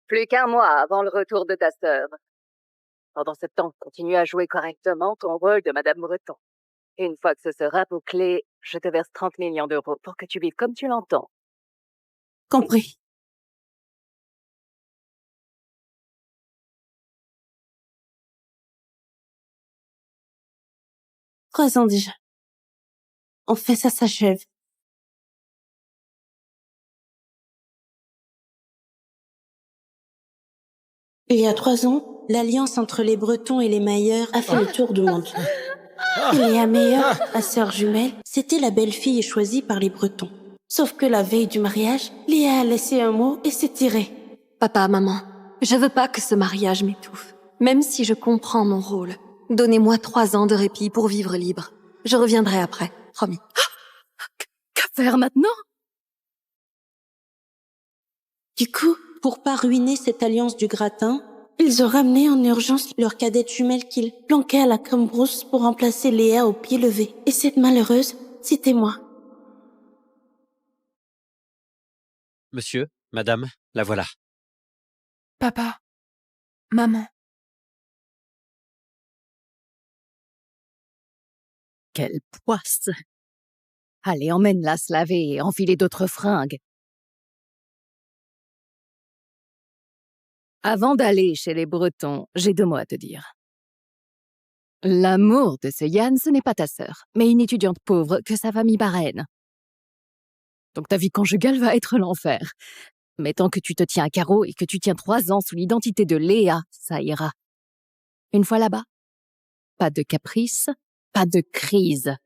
Plus qu'un mois avant le retour de ta sœur. Pendant ce temps, continue à jouer correctement ton rôle de Madame Breton. Et une fois que ce sera bouclé, je te verse 30 millions d'euros pour que tu vives comme tu l'entends. Compris. Trois ans déjà. Enfin, ça s'achève. Il y a 3 ans, l'alliance entre les Bretons et les Mailleurs a fait le tour du monde. Et Léa Meyer, ma sœur jumelle, c'était la belle-fille choisie par les Bretons. Sauf que la veille du mariage, Léa a laissé un mot et s'est tirée. Papa, maman, je veux pas que ce mariage m'étouffe. Même si je comprends mon rôle, donnez-moi 3 ans de répit pour vivre libre. Je reviendrai après, promis. Qu'à faire maintenant? Du coup, pour pas ruiner cette alliance du gratin, ils ont ramené en urgence leur cadette jumelle qu'ils planquaient à la Cambrousse pour remplacer Léa au pied levé. Et cette malheureuse, c'était moi. Monsieur, madame, la voilà. Papa, maman. Quelle poisse! Allez, emmène-la se laver et enfiler d'autres fringues. Avant d'aller chez les Bretons, j'ai 2 mots à te dire. L'amour de ce Yann, ce n'est pas ta sœur, mais une étudiante pauvre que sa famille parraine. Donc ta vie conjugale va être l'enfer. Mais tant que tu te tiens à carreau et que tu tiens 3 ans sous l'identité de Léa, ça ira. Une fois là-bas, pas de caprice, pas de crise.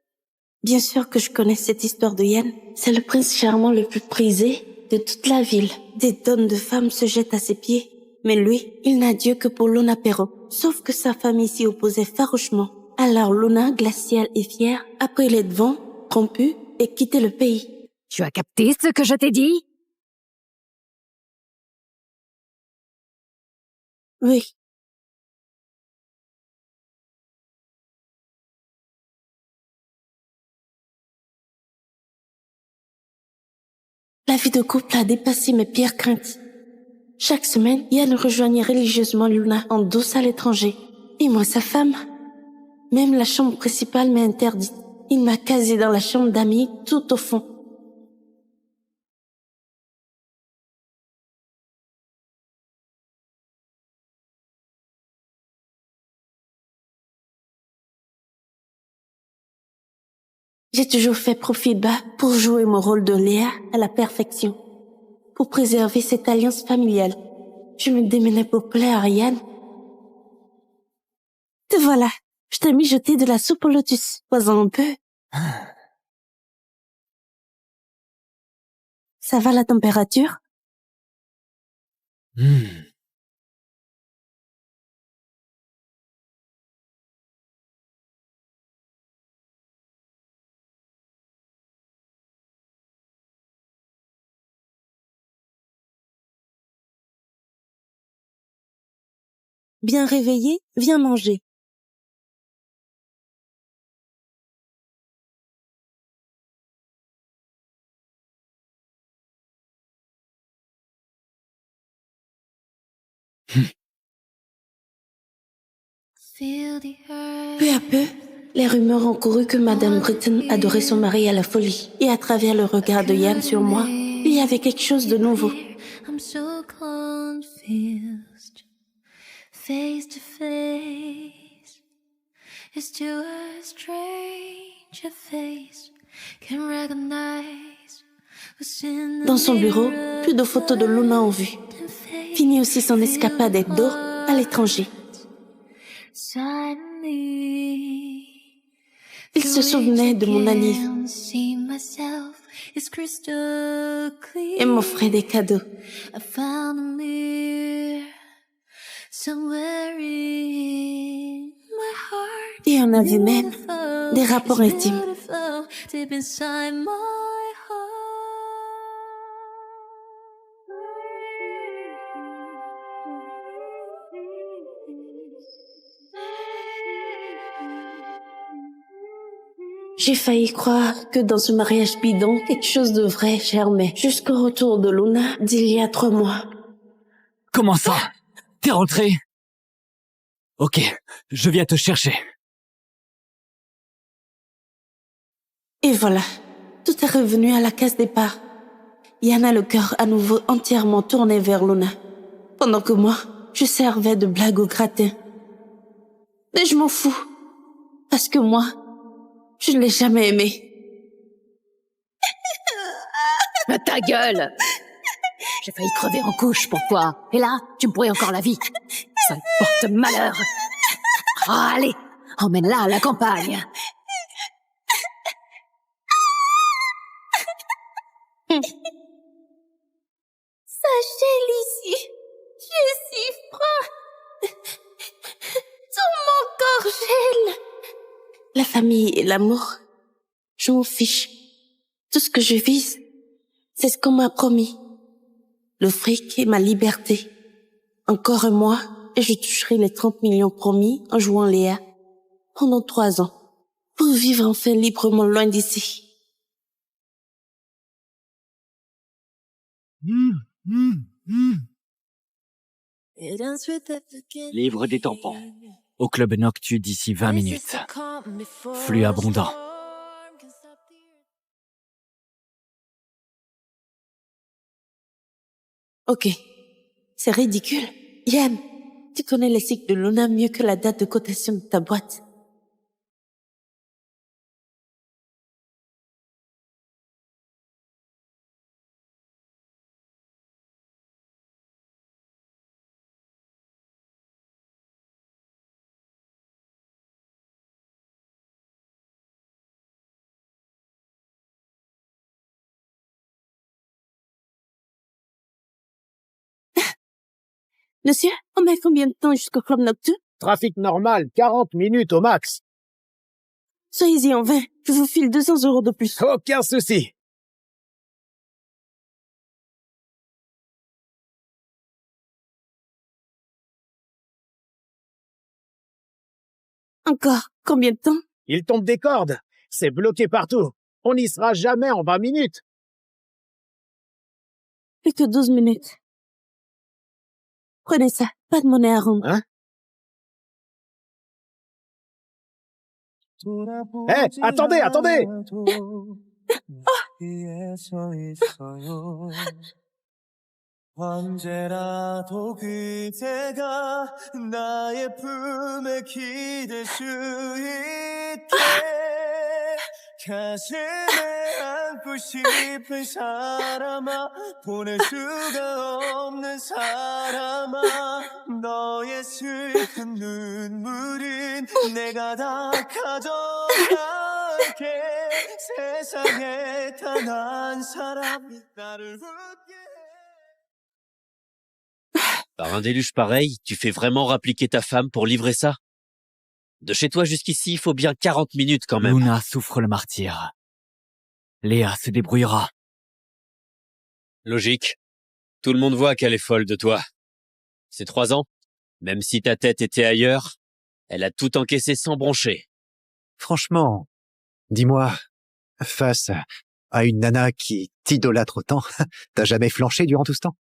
Bien sûr que je connais cette histoire de Yann. C'est le prince charmant le plus prisé de toute la ville. Des tonnes de femmes se jettent à ses pieds. Mais lui, il n'a Dieu que pour Luna Perro. Sauf que sa famille s'y opposait farouchement. Alors Luna, glaciale et fière, a pris les devants, rompu et quitté le pays. Tu as capté ce que je t'ai dit? Oui. La vie de couple a dépassé mes pires craintes. Chaque semaine, Yann rejoignait religieusement Luna en douce à l'étranger. Et moi, sa femme. Même la chambre principale m'est interdite. Il m'a casé dans la chambre d'amis, tout au fond. J'ai toujours fait profil bas pour jouer mon rôle de Léa à la perfection. Pour préserver cette alliance familiale. Je me démenais pour plaire à Yann. Te voilà. Je t'ai mijoté de la soupe au lotus. Bois-en un peu. Ça va la température? Bien réveillé, viens manger. Peu à peu, les rumeurs ont couru que Madame Britton adorait son mari à la folie. Et à travers le regard de Yann sur moi, il y avait quelque chose de nouveau. I'm so confused. Face to face. It's to a stranger face. Can recognize what's in the Dans son bureau, mirror. plus de photos de Luna en vue. Fini aussi son escapade d'or à l'étranger. Suddenly, Il se souvenait de mon anniv et m'offrait des cadeaux. I found a mirror somewhere in my heart. Et on avait même des rapports intimes. Beautiful, deep inside my J'ai failli croire que dans ce mariage bidon, quelque chose de vrai germait. Jusqu'au retour de Luna d'il y a 3 mois. Comment ça? T'es rentré? Ok, je viens te chercher. Et voilà, tout est revenu à la case départ. Yann a le cœur à nouveau entièrement tourné vers Luna, pendant que moi, je servais de blague au gratin. Mais je m'en fous, parce que moi, je ne l'ai jamais aimé. Ta gueule! J'ai failli crever en couche pour toi. Et là, tu me pourrais encore la vie. Ça porte malheur. Ah, allez, emmène-la à la campagne. Ça gèle ici. J'ai si froid. Tout mon corps gèle. La famille et l'amour, je m'en fiche. Tout ce que je vise, c'est ce qu'on m'a promis. Le fric et ma liberté. Encore un mois et je toucherai les 30 millions promis en jouant Léa. Pendant 3 ans. Pour vivre enfin librement loin d'ici. Livre des tampons. Au club Noctu d'ici 20 minutes. Flux abondant. Ok. C'est ridicule. Yann, tu connais les cycles de Luna mieux que la date de cotation de ta boîte. Monsieur, on met combien de temps jusqu'au club Noctu? Trafic normal, 40 minutes au max. Soyez-y en 20. Je vous file 200 € de plus. Aucun souci. Encore combien de temps? Il tombe des cordes. C'est bloqué partout. On n'y sera jamais en 20 minutes. Plus que 12 minutes. Prenez ça. Pas de monnaie à rendre. Hein? Hé, attendez! 언제라도 그대가 나의 품에 기댈 수 있게 가슴에 안고 싶은 사람아 보낼 수가 없는 사람아 너의 슬픈 눈물은 내가 다 가져갈게 세상에 단 한 사람이 나를 웃게 Par un déluge pareil, tu fais vraiment rappliquer ta femme pour livrer ça? De chez toi jusqu'ici, il faut bien 40 minutes quand même. Luna souffre le martyre. Léa se débrouillera. Logique. Tout le monde voit qu'elle est folle de toi. Ces 3 ans, même si ta tête était ailleurs, elle a tout encaissé sans broncher. Franchement, dis-moi, face à une nana qui t'idolâtre autant, t'as jamais flanché durant tout ce temps?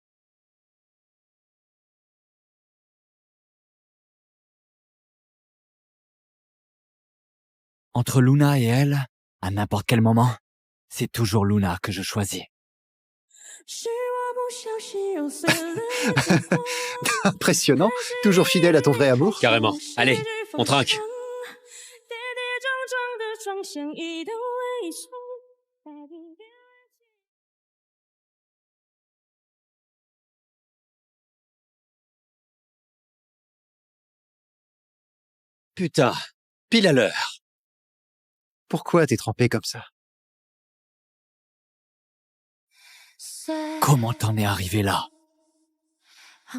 Entre Luna et elle, à n'importe quel moment, c'est toujours Luna que je choisis. Impressionnant, toujours fidèle à ton vrai amour. Carrément. Allez, on trinque. Putain, pile à l'heure. Pourquoi t'es trempé comme ça? Comment t'en es arrivé là?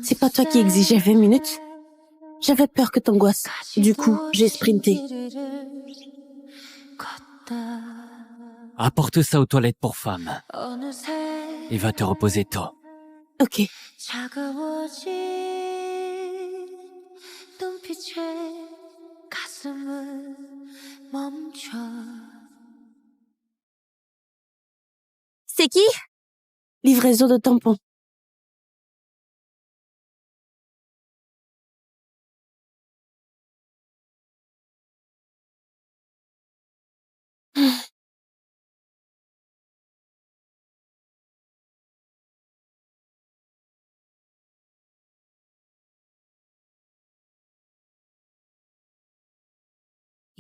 C'est pas toi qui exigeais 20 minutes? J'avais peur que t'angoisses. Du coup, j'ai sprinté. Apporte ça aux toilettes pour femmes. Et va te reposer tôt. Ok. C'est qui? Livraison de tampons.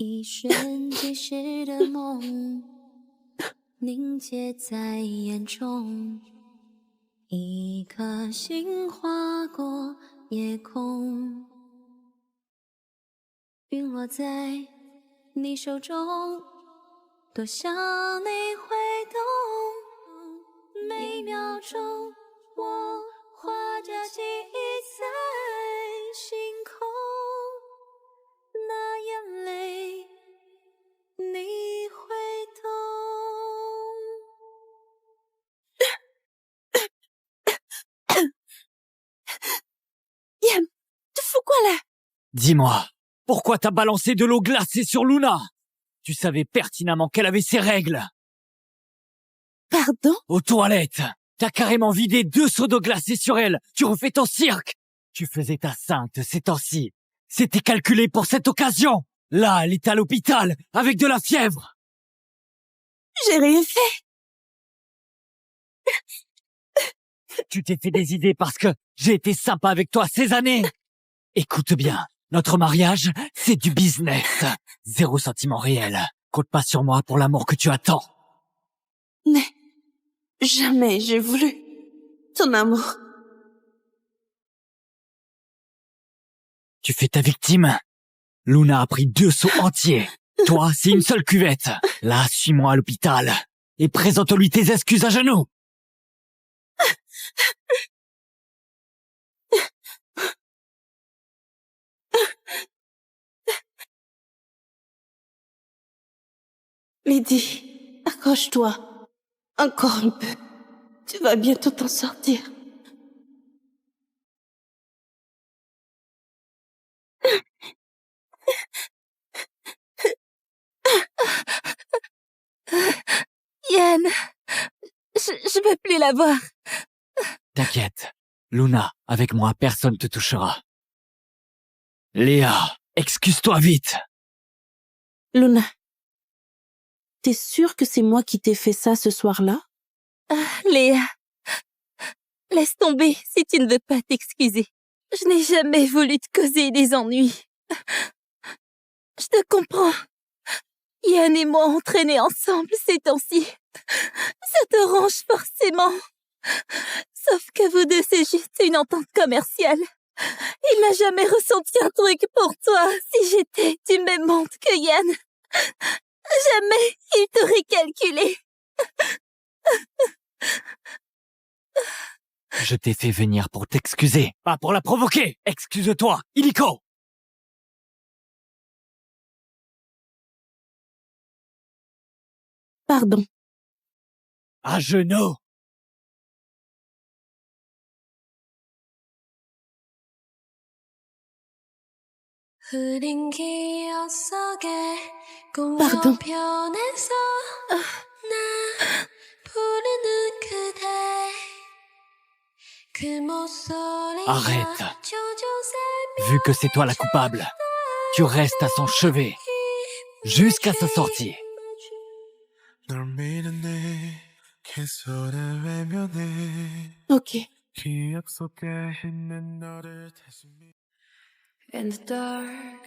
一瞬即逝的梦，凝结在眼中，一颗心划过夜空，陨落在你手中，多想你会懂，每一秒钟我画着记忆在星空，那眼泪你会懂。Yen, te fous quoi là? Dis-moi, pourquoi t'as balancé de l'eau glacée sur Luna? Tu savais pertinemment qu'elle avait ses règles. Pardon? Aux toilettes, t'as carrément vidé 2 seaux d'eau glacée sur elle. Tu refais ton cirque. Tu faisais ta sainte ces temps-ci. C'était calculé pour cette occasion. Là, elle est à l'hôpital, avec de la fièvre. J'ai rien fait. Tu t'es fait des idées parce que j'ai été sympa avec toi ces années. Écoute bien, notre mariage, c'est du business. 0 sentiment réel. Compte pas sur moi pour l'amour que tu attends. Mais jamais j'ai voulu ton amour. Tu fais ta victime. Luna a pris 2 seaux entiers. Toi, c'est une seule cuvette. Là, suis-moi à l'hôpital. Et présente-lui tes excuses à genoux. Lydie, accroche-toi. Encore un peu. Tu vas bientôt t'en sortir. Yen, je peux plus la voir. T'inquiète. Luna, avec moi, personne te touchera. Léa, excuse-toi vite. Luna, t'es sûre que c'est moi qui t'ai fait ça ce soir-là? Léa, laisse tomber si tu ne veux pas t'excuser. Je n'ai jamais voulu te causer des ennuis. Je te comprends. Yann et moi entraînés ensemble ces temps-ci. Ça te range forcément. Sauf que vous deux, c'est juste une entente commerciale. Il n'a jamais ressenti un truc pour toi. Si j'étais du même monde que Yann, jamais il t'aurait calculé. Je t'ai fait venir pour t'excuser, pas pour la provoquer. Excuse-toi, illico. Pardon. À genoux. Pardon. Arrête. Vu que c'est toi la coupable, tu restes à son chevet jusqu'à sa sortie. Ok. In the dark,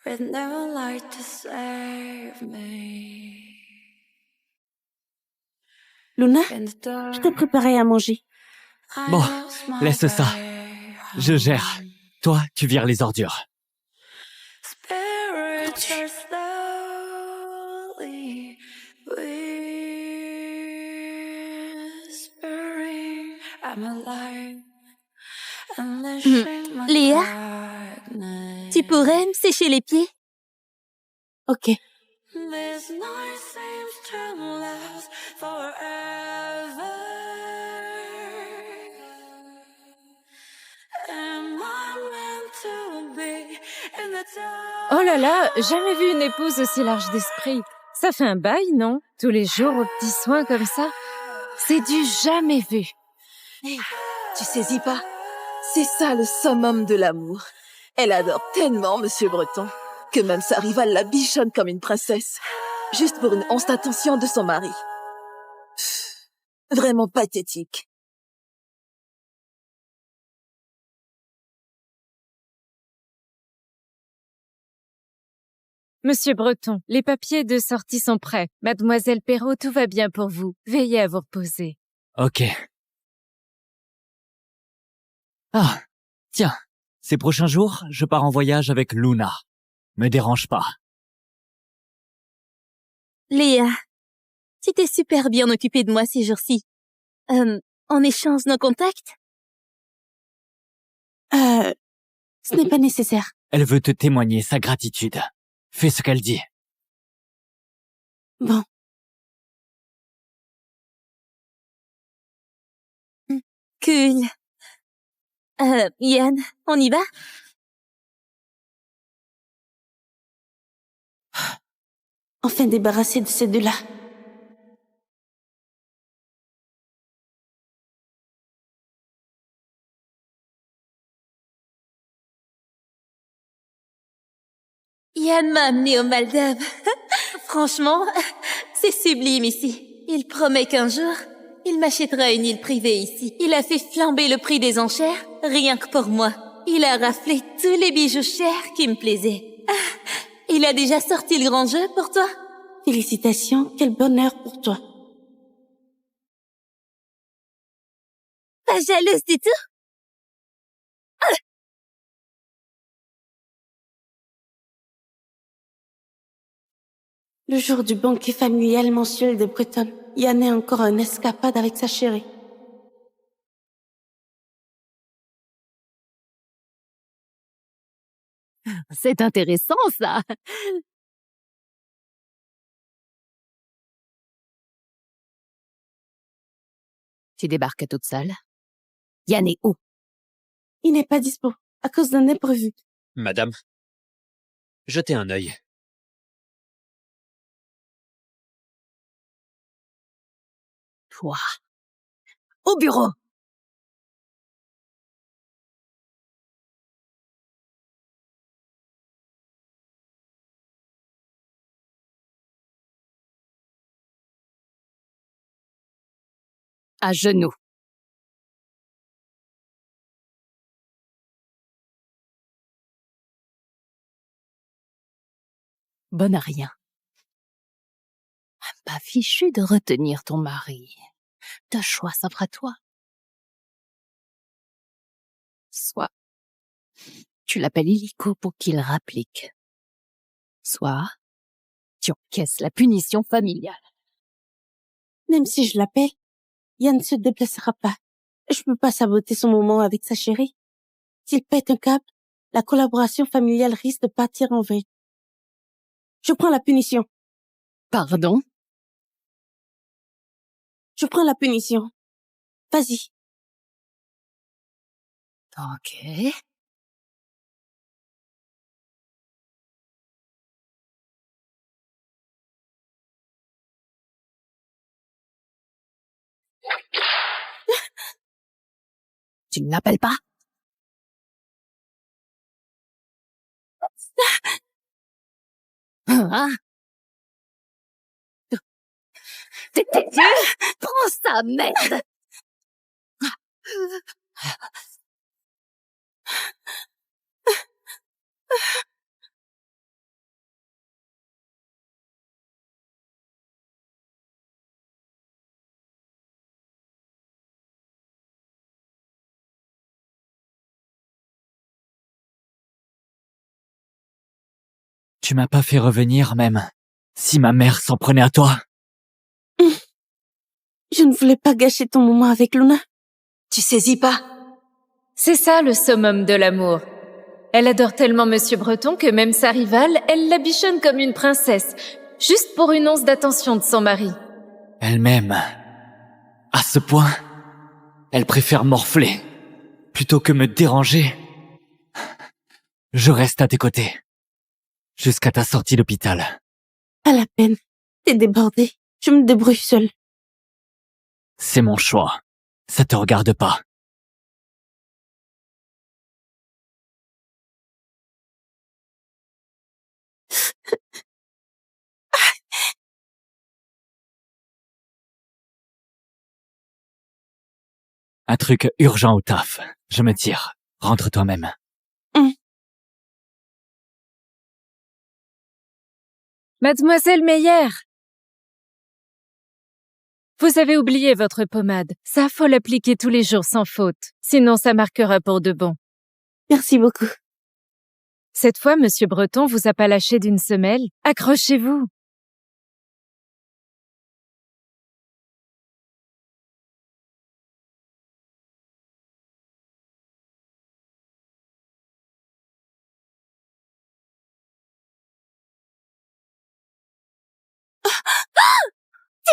with no light to save me. Luna, In the dark, je t'ai préparé à manger. I Bon, lost my laisse ça. way Je gère. Toi, tu vires les ordures. Spirits are slowly whispering. I'm alive. Léa, tu pourrais me sécher les pieds? Ok. This night seems to last forever. Am I meant to be in the dark? Oh là là, jamais vu une épouse aussi large d'esprit. Ça fait un bail, non? Tous les jours aux petits soins comme ça. C'est du jamais vu. Hey, tu saisis pas? C'est ça le summum de l'amour. Elle adore tellement Monsieur Breton que même sa rivale la bichonne comme une princesse, juste pour une once d'attention de son mari. Pff, vraiment pathétique. Monsieur Breton, les papiers de sortie sont prêts. Mademoiselle Perrault, tout va bien pour vous. Veillez à vous reposer. Ok. Ah, tiens, ces prochains jours, je pars en voyage avec Luna. Me dérange pas. Léa, tu t'es super bien occupée de moi ces jours-ci. On échange nos contacts? Ce n'est pas nécessaire. Elle veut te témoigner sa gratitude. Fais ce qu'elle dit. Bon. Cool. Yann, on y va? Enfin débarrassé de ces deux-là. Yann m'a amené aux Maldives. Franchement, c'est sublime ici. Il promet qu'un jour, il m'achètera une île privée ici. Il a fait flamber le prix des enchères, rien que pour moi. Il a raflé tous les bijoux chers qui me plaisaient. Il a déjà sorti le grand jeu pour toi? Félicitations, quel bonheur pour toi. Pas jalouse du tout? Le jour du banquet familial mensuel de Breton, Yann est encore en escapade avec sa chérie. C'est intéressant, ça. Tu débarques toute seule. Yann est où? Il n'est pas dispo, à cause d'un imprévu. Madame, jetez un œil. Toi. Au bureau. À genoux. Bonne à rien. Pas fichu de retenir ton mari. Deux choix s'offrent à toi. Soit tu l'appelles illico pour qu'il rapplique. Soit tu encaisses la punition familiale. Même si je l'appelle, Yann ne se déplacera pas. Je peux pas saboter son moment avec sa chérie. S'il pète un câble, la collaboration familiale risque de partir en vrille. Je prends la punition. Pardon? Je prends la punition. Vas-y. Ok. Tu ne l'appelles pas? Hein? T'es Dieu? Prends ça, merde! Tu m'as pas fait revenir même. Si ma mère s'en prenait à toi. Je ne voulais pas gâcher ton moment avec Luna. Tu saisis pas? C'est ça le summum de l'amour. Elle adore tellement Monsieur Breton que même sa rivale, elle la bichonne comme une princesse, juste pour une once d'attention de son mari. Elle m'aime. À ce point, elle préfère morfler. Plutôt que me déranger. Je reste à tes côtés. Jusqu'à ta sortie d'hôpital. Pas la peine. T'es débordé. Je me débrouille seule. C'est mon choix. Ça te regarde pas. Un truc urgent au taf. Je me tire. Rentre toi-même. Mademoiselle Meyer! Vous avez oublié votre pommade. Ça, faut l'appliquer tous les jours sans faute. Sinon, ça marquera pour de bon. Merci beaucoup. Cette fois, Monsieur Breton vous a pas lâché d'une semelle. Accrochez-vous.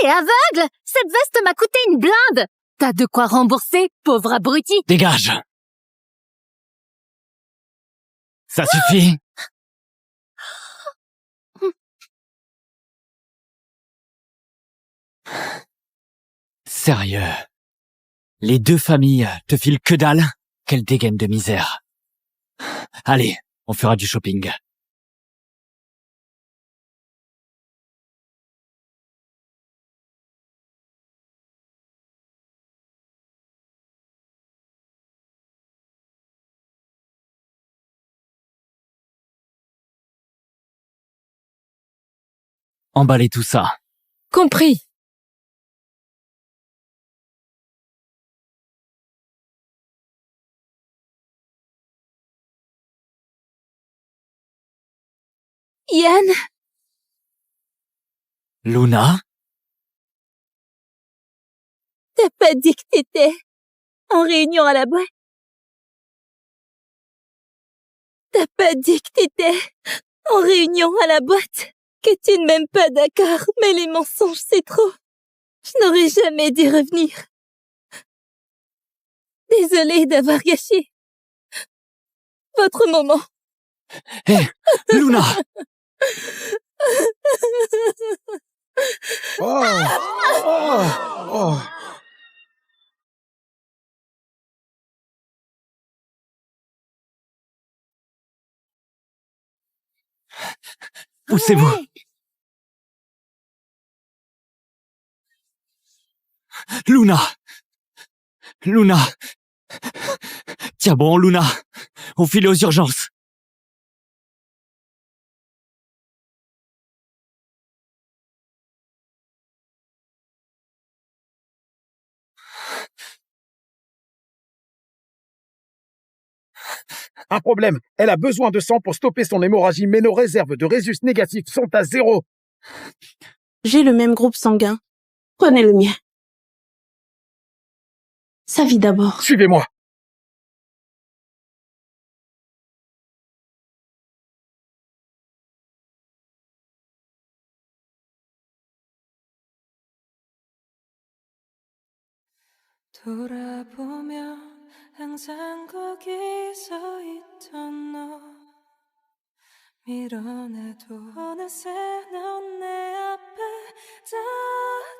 T'es aveugle! Cette veste m'a coûté une blinde! T'as de quoi rembourser, pauvre abruti! Dégage! Ça suffit! Sérieux. Les deux familles te filent que dalle? Quelle dégaine de misère. Allez, on fera du shopping. Emballez tout ça. Compris. Yann, Luna? t'as pas dit que t'étais en réunion à la boîte? T'as pas dit que t'étais en réunion à la boîte? Que tu ne m'aimes pas, d'accord, mais les mensonges, c'est trop. Je n'aurais jamais dû revenir. Désolée d'avoir gâché votre moment. Hé, Luna! Oh, oh, oh. Poussez-vous! Luna! Luna! Tiens bon, Luna! On file aux urgences! Un problème. Elle a besoin de sang pour stopper son hémorragie, mais nos réserves de résus négatifs sont à 0. J'ai le même groupe sanguin. Prenez le mien. Sa vie d'abord. Suivez-moi. 돌아보면 항상 거기 서 있던 너 밀어내도 어느새 넌 내 앞에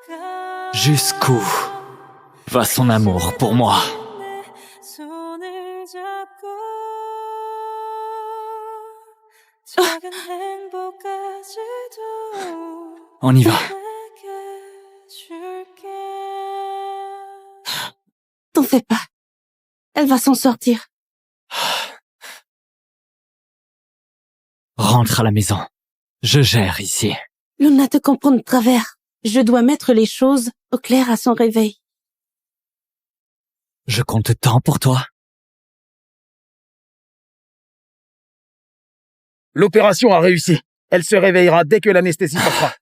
다가 Jusqu'où va son amour pour moi? 내 손을 잡고 작은 행복까지도 On y va. 내게 줄게. T'en fais pas. Elle va s'en sortir. Rentre à la maison. Je gère ici. Luna te comprend de travers. Je dois mettre les choses au clair à son réveil. Je compte tant pour toi. L'opération a réussi. Elle se réveillera dès que l'anesthésie passera.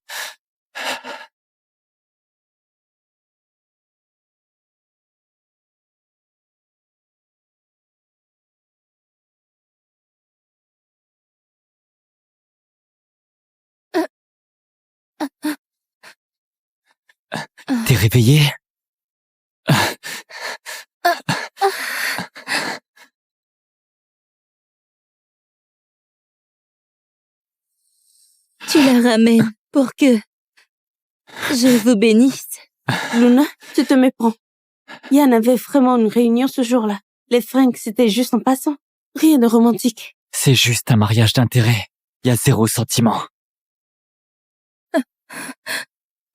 T'es réveillé? Tu la ramènes pour que je vous bénisse. Luna, tu te méprends. Yann avait vraiment une réunion ce jour-là. Les fringues, c'était juste en passant. Rien de romantique. C'est juste un mariage d'intérêt. Y a 0 sentiment.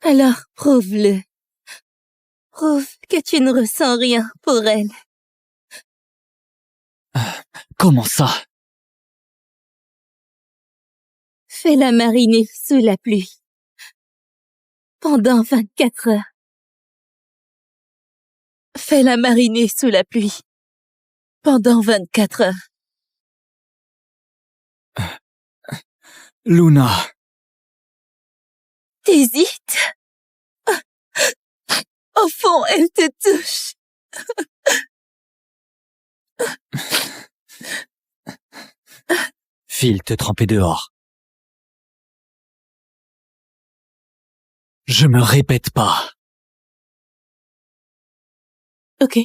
Alors, prouve-le. Prouve que tu ne ressens rien pour elle. Comment ça? Fais-la mariner sous la pluie. Pendant 24 heures. Fais-la mariner sous la pluie. Pendant 24 heures. Luna. T'hésites? Au fond, elle te touche. File te tremper dehors. Je me répète pas. Ok.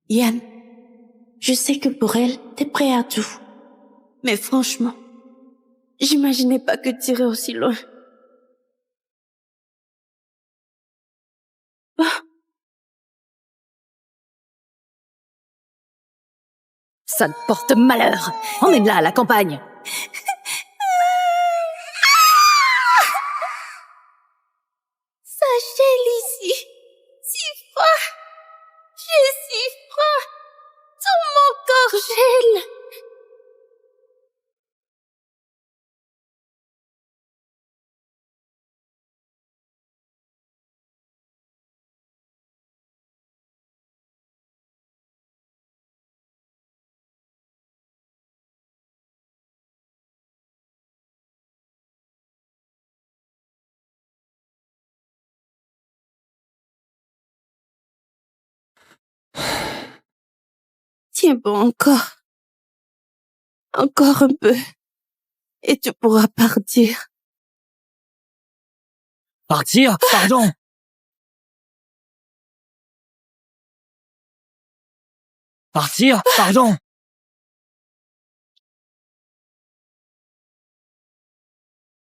Yann, je sais que pour elle, t'es prêt à tout. Mais franchement, j'imaginais pas que t'irais aussi loin. Ah, Ça te porte malheur. Emmène-la à la campagne. ça gèle ici. Si froid. J'ai si froid. Tout mon corps gèle. Tiens bon encore. Encore un peu. Et tu pourras partir. Partir? Pardon. Partir? Pardon.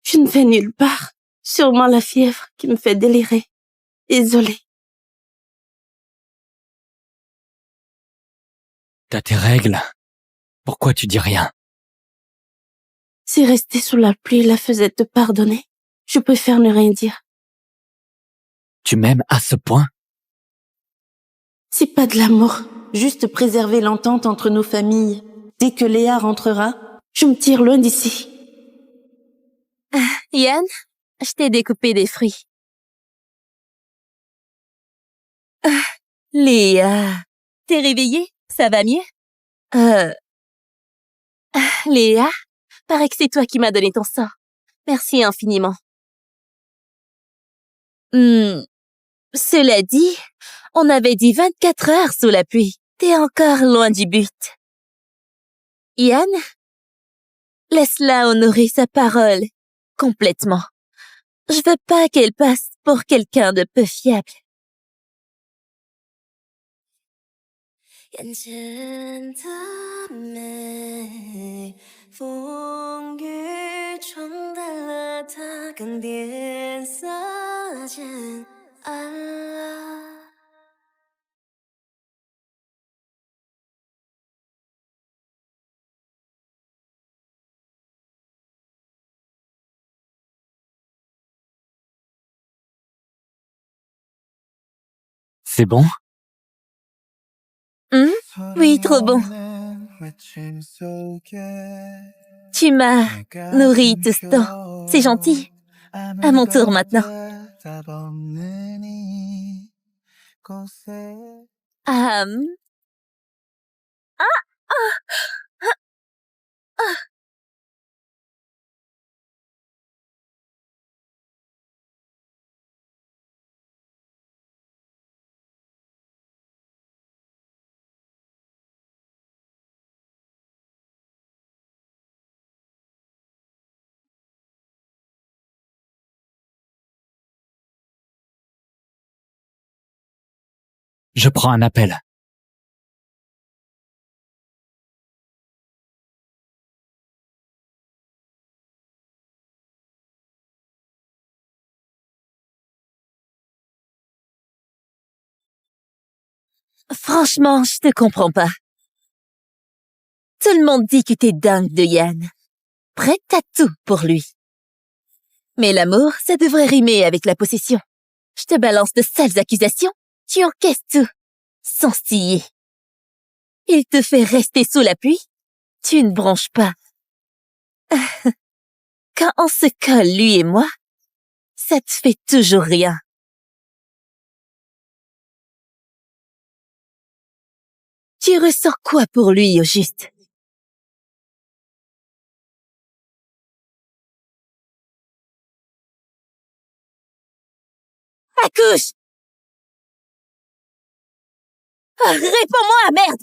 Je ne vais nulle part. Sûrement la fièvre qui me fait délirer. Désolée. T'as tes règles. Pourquoi tu dis rien? Si rester sous la pluie la faisait te pardonner, je préfère ne rien dire. Tu m'aimes à ce point? C'est pas de l'amour, juste préserver l'entente entre nos familles. Dès que Léa rentrera, je me tire loin d'ici. Yann, je t'ai découpé des fruits. Léa, t'es réveillée? Ça va mieux? Léa, paraît que c'est toi qui m'as donné ton sort. Merci infiniment. Cela dit, on avait dit 24 heures sous la pluie. T'es encore loin du but. Yann, laisse-la honorer sa parole complètement. Je veux pas qu'elle passe pour quelqu'un de peu fiable. 眼前的美，风雨冲淡了它，更变色渐暗了。C'est bon? Oui, trop bon. Tu m'as nourri tout ce temps. C'est gentil. À mon tour maintenant. Je prends un appel. Franchement, je te comprends pas. Tout le monde dit que t'es dingue de Yann. Prête à tout pour lui. Mais l'amour, ça devrait rimer avec la possession. Je te balance de sales accusations, tu encaisses tout, sans stiller. Il te fait rester sous la pluie, tu ne bronches pas. Quand on se colle, lui et moi, ça te fait toujours rien. Tu ressens quoi pour lui, au juste? Accouche! Réponds-moi, merde!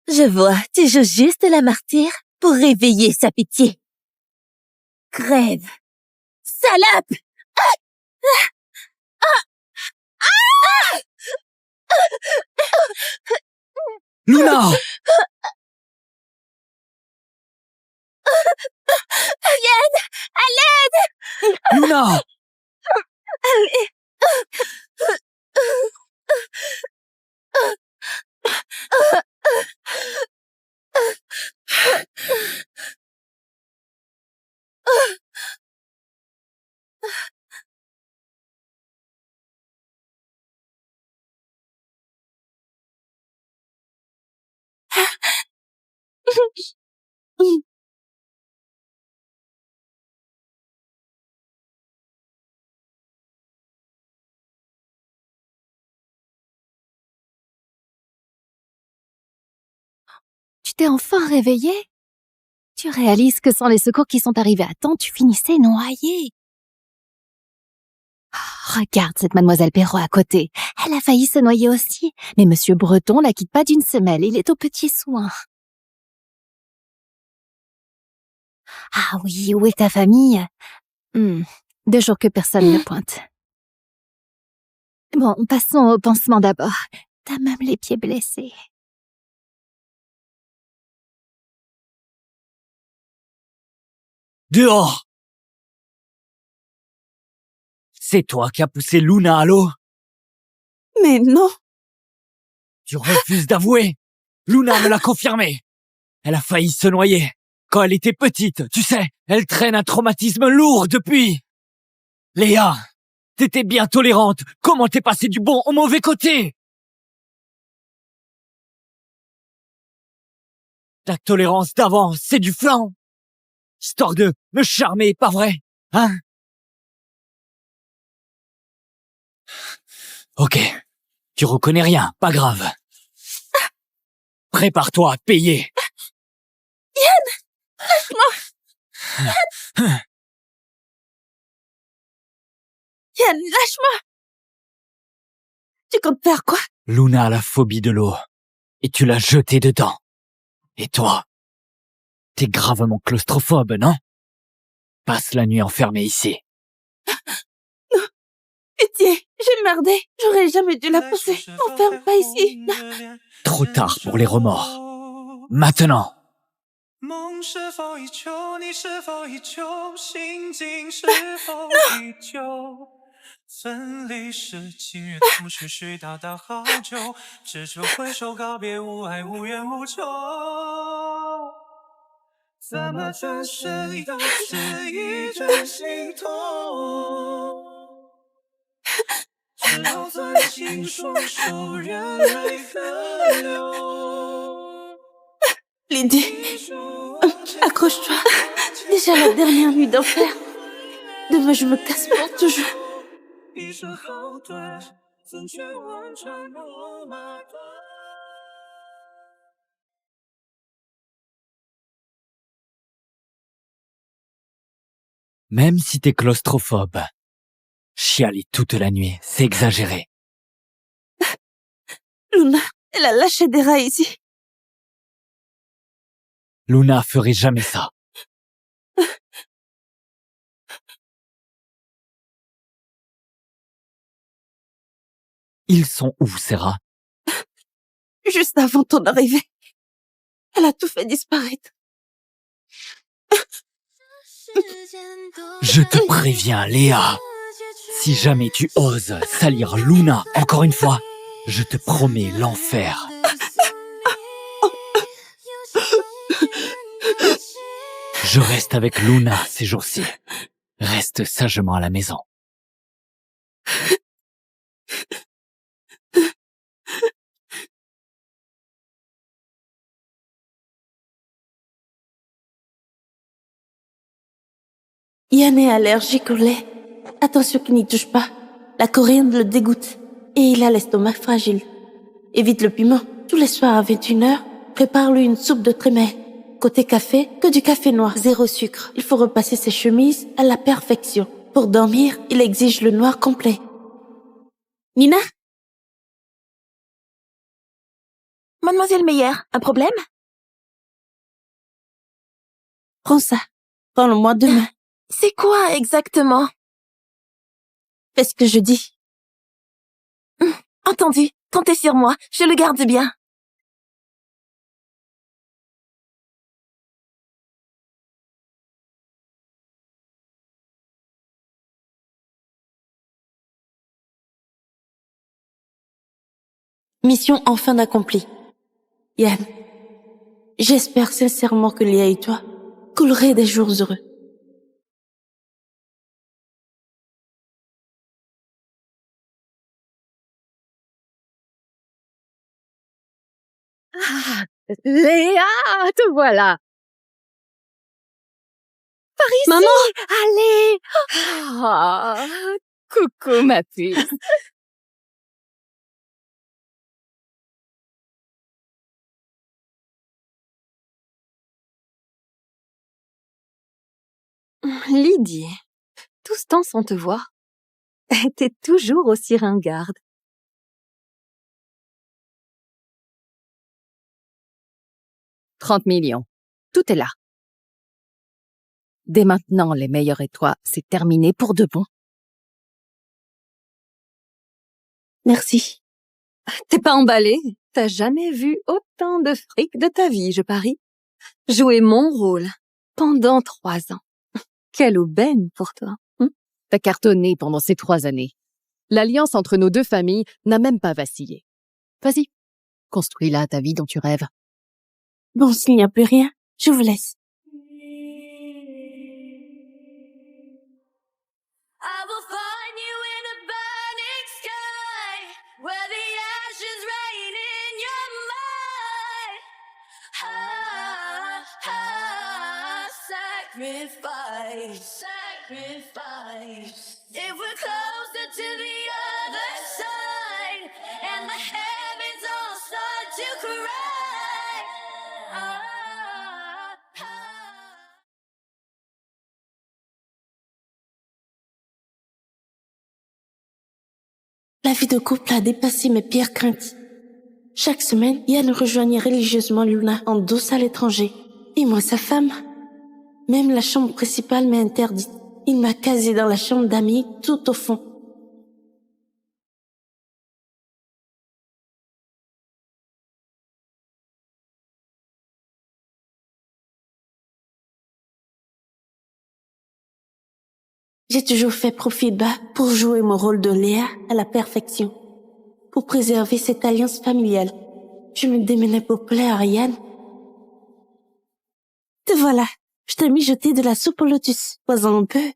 Je vois, tu joues juste la martyre pour réveiller sa pitié. Crève! Salope! Luna! Yann! À l'aide! Luna! Allez! Tu t'es enfin réveillée? Tu réalises que sans les secours qui sont arrivés à temps, tu finissais noyée. Oh, regarde cette mademoiselle Perrault à côté. Elle a failli se noyer aussi. Mais monsieur Breton la quitte pas d'une semelle. Il est aux petits soins. Ah oui, où est ta famille? 2 jours que personne ne pointe. Bon, passons au pansement d'abord. T'as même les pieds blessés. Dehors! C'est toi qui as poussé Luna à l'eau? Mais non! Tu refuses d'avouer? Luna me l'a confirmé. Elle a failli se noyer. Quand elle était petite, tu sais, elle traîne un traumatisme lourd depuis. Léa, t'étais bien tolérante. Comment t'es passé du bon au mauvais côté? La tolérance d'avant, c'est du flan. Histoire de me charmer, pas vrai? Hein? Ok. Tu reconnais rien, pas grave. Prépare-toi à payer. Yann! Lâche-moi! Yann, lâche-moi! Tu comptes faire quoi? Luna a la phobie de l'eau. Et tu l'as jetée dedans. Et toi? T'es gravement claustrophobe, non? Passe la nuit enfermée ici. Non. Pitié, j'ai merdé. J'aurais jamais dû la pousser. M'enferme pas ici. Trop tard pour les remords. Maintenant. 梦是否依旧？你是否依旧？心境是否依旧？分离时，情人同徐徐达达好久，只求挥手告别，无爱无怨无仇。怎么转身都是一阵心痛，只好攥紧双手，任泪河流。 Lydie, accroche-toi. C'est déjà la dernière nuit d'enfer. Demain, je me casse pour toujours. Même si t'es claustrophobe, chialer toute la nuit, c'est exagéré. Luna, elle a lâché des rats ici. Luna ferait jamais ça. Ils sont où, Sarah? Juste avant ton arrivée. Elle a tout fait disparaître. Je te préviens, Léa. Si jamais tu oses salir Luna encore une fois, je te promets l'enfer. Je reste avec Luna ces jours-ci. Reste sagement à la maison. Yann est allergique au lait. Attention qu'il n'y touche pas. La coriandre le dégoûte. Et il a l'estomac fragile. Évite le piment. Tous les soirs à 21h, prépare-lui une soupe de trémel. Côté café, que du café noir. 0 sucre. Il faut repasser ses chemises à la perfection. Pour dormir, il exige le noir complet. Nina? Mademoiselle Meyer, un problème? Prends ça. Prends-le-moi demain. C'est quoi exactement? Fais ce que je dis. Entendu. Comptez sur moi. Je le garde bien. Mission enfin accomplie. Yann, j'espère sincèrement que Léa et toi coulerez des jours heureux. Ah, Léa, te voilà. Par ici. Maman! Allez. Ah, coucou ma puce. Lydie, tout ce temps sans te voir. T'es toujours aussi ringarde. « 30 millions. Tout est là. Dès maintenant, les meilleurs et toi, c'est terminé pour de bon. Merci. T'es pas emballée? T'as jamais vu autant de fric de ta vie, je parie. Jouer mon rôle pendant 3 ans. Quelle aubaine pour toi. T'as cartonné pendant ces 3 années. L'alliance entre nos 2 familles n'a même pas vacillé. Vas-y, construis-la ta vie dont tu rêves. Bon, s'il n'y a plus rien, je vous laisse. Sacrifice, sacrifice. If we're closer to the other side, and the heavens all start to cry. La vie de couple a dépassé mes pires craintes. Chaque semaine, Yann rejoignait religieusement Luna en douce à l'étranger. Et moi, sa femme. Même la chambre principale m'est interdite. Il m'a casé dans la chambre d'amis, tout au fond. J'ai toujours fait profil bas pour jouer mon rôle de Léa à la perfection. Pour préserver cette alliance familiale. Je me démenais pour plaire à Yann. Te voilà. Je t'ai mijoté de la soupe au lotus. Bois-en un peu.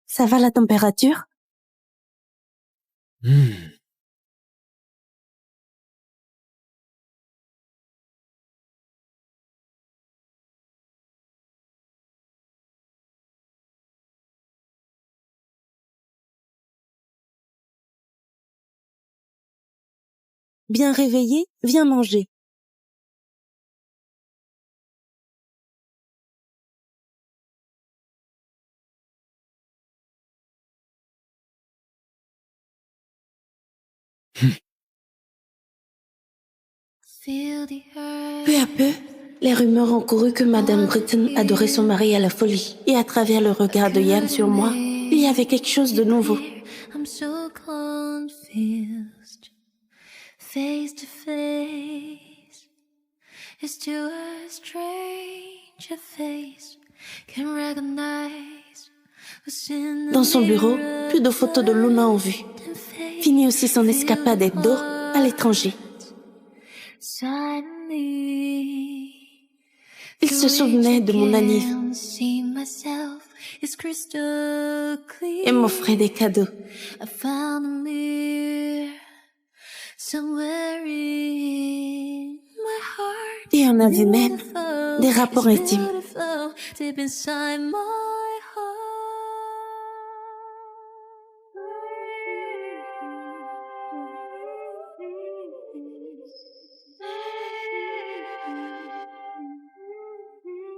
Ça va la température? Bien réveillé, viens manger. Peu à peu, les rumeurs ont couru que Madame Britton adorait son mari à la folie. Et à travers le regard de Yann sur moi, Il y avait quelque chose de nouveau. I'm so confused. Face to face, it's to a stranger face. Can recognize what's in the Dans son bureau, mirror. plus de photos de Luna en vue. Fini aussi son escapade d'or à l'étranger. Suddenly, Il se souvenait de mon anniv see myself is crystal clear. et m'offrait des cadeaux. I found a mirror somewhere in my heart. Et on avait même des rapports intimes. Beautiful, deep inside my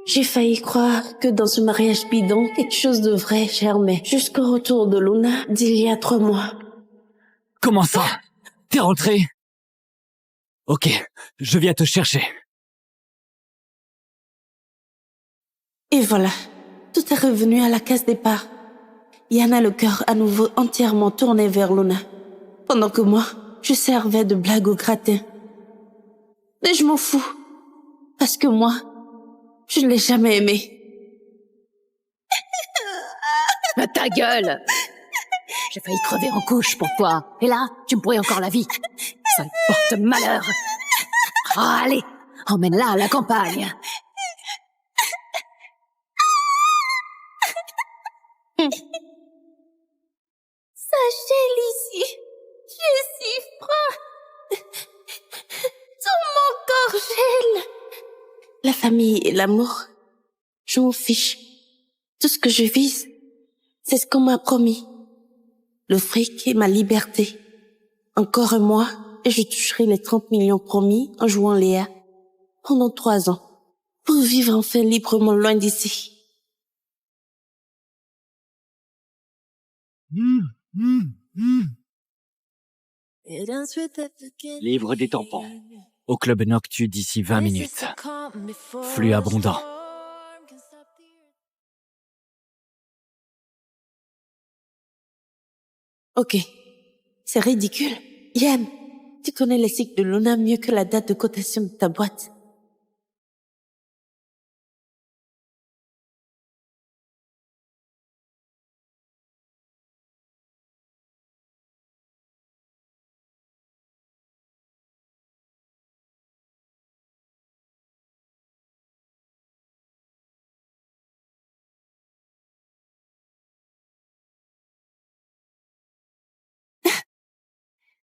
J'ai failli croire que dans ce mariage bidon, quelque chose de vrai germait. Jusqu'au retour de Luna d'il y a 3 mois. Comment ça? T'es rentré? Ok, je viens te chercher. Et voilà, tout est revenu à la case départ. Yann a le cœur à nouveau entièrement tourné vers Luna. Pendant que moi, je servais de blague au gratin. Mais je m'en fous. Parce que moi, je ne l'ai jamais aimé. Ta gueule! J'ai failli crever en couche pour toi. Et là, tu me pourris encore la vie. Ça me porte malheur. Ah, allez, emmène-la à la campagne. Sachez, Lucie, je suis froid. Tout mon corps gèle. La famille et l'amour, je m'en fiche. Tout ce que je vise, c'est ce qu'on m'a promis. Le fric et ma liberté. Encore un mois, et je toucherai les 30 millions promis en jouant Léa. Pendant 3 ans. Pour vivre enfin librement loin d'ici. Livre des tampons. Au club Noctu d'ici 20 minutes. Flux abondant. Ok. C'est ridicule. Yann, tu connais les cycles de Luna mieux que la date de cotation de ta boîte.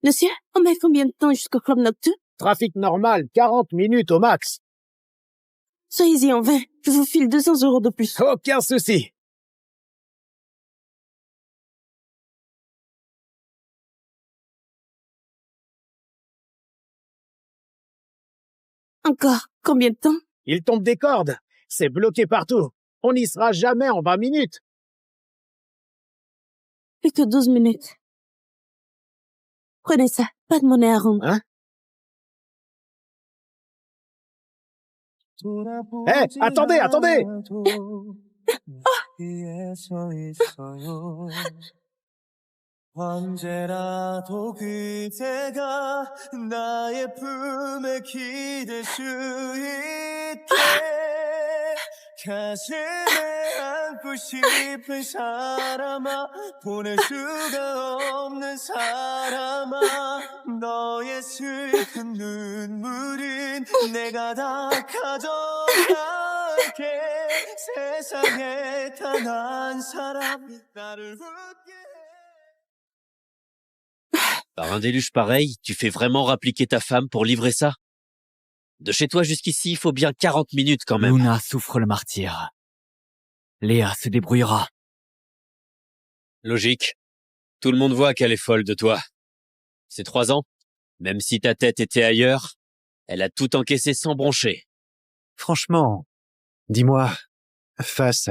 Monsieur, on met combien de temps jusqu'au club Noctu? Trafic normal, 40 minutes au max. Soyez-y en 20. Je vous file 200 € de plus. Aucun souci. Encore combien de temps? Il tombe des cordes. C'est bloqué partout. On n'y sera jamais en 20 minutes. Plus que 12 minutes. Prenez ça. Pas de monnaie à rendre. Hein? Hé, attendez! 언제라도 그대가 나의 품에 기댈 수 있게 가슴에 안고 싶은 사람아 보낼 수가 없는 사람아 너의 슬픈 눈물은 내가 다 가져갈게 세상에 단 한 사람이 나를 웃게 Par un déluge pareil, tu fais vraiment rappliquer ta femme pour livrer ça? De chez toi jusqu'ici, il faut bien 40 minutes quand même. Luna souffre le martyre. Léa se débrouillera. Logique. Tout le monde voit qu'elle est folle de toi. Ces 3 ans, même si ta tête était ailleurs, elle a tout encaissé sans broncher. Franchement, dis-moi, face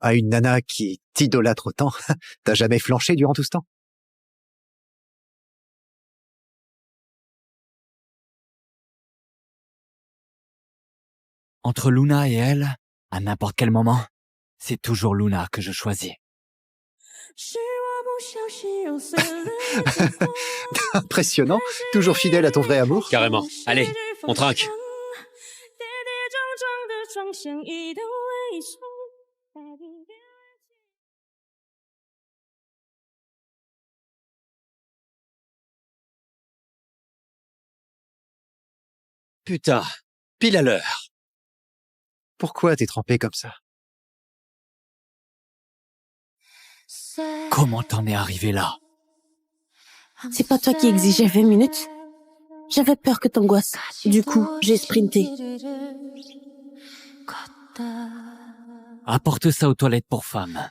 à une nana qui t'idolâtre autant, t'as jamais flanché durant tout ce temps? Entre Luna et elle, à n'importe quel moment, c'est toujours Luna que je choisis. Impressionnant. Toujours fidèle à ton vrai amour. Carrément. Allez, on trinque. Putain, pile à l'heure. Pourquoi t'es trempé comme ça? Comment t'en es arrivé là? C'est pas toi qui exigeais 20 minutes? J'avais peur que t'angoisses. Du coup, j'ai sprinté. Apporte ça aux toilettes pour femmes.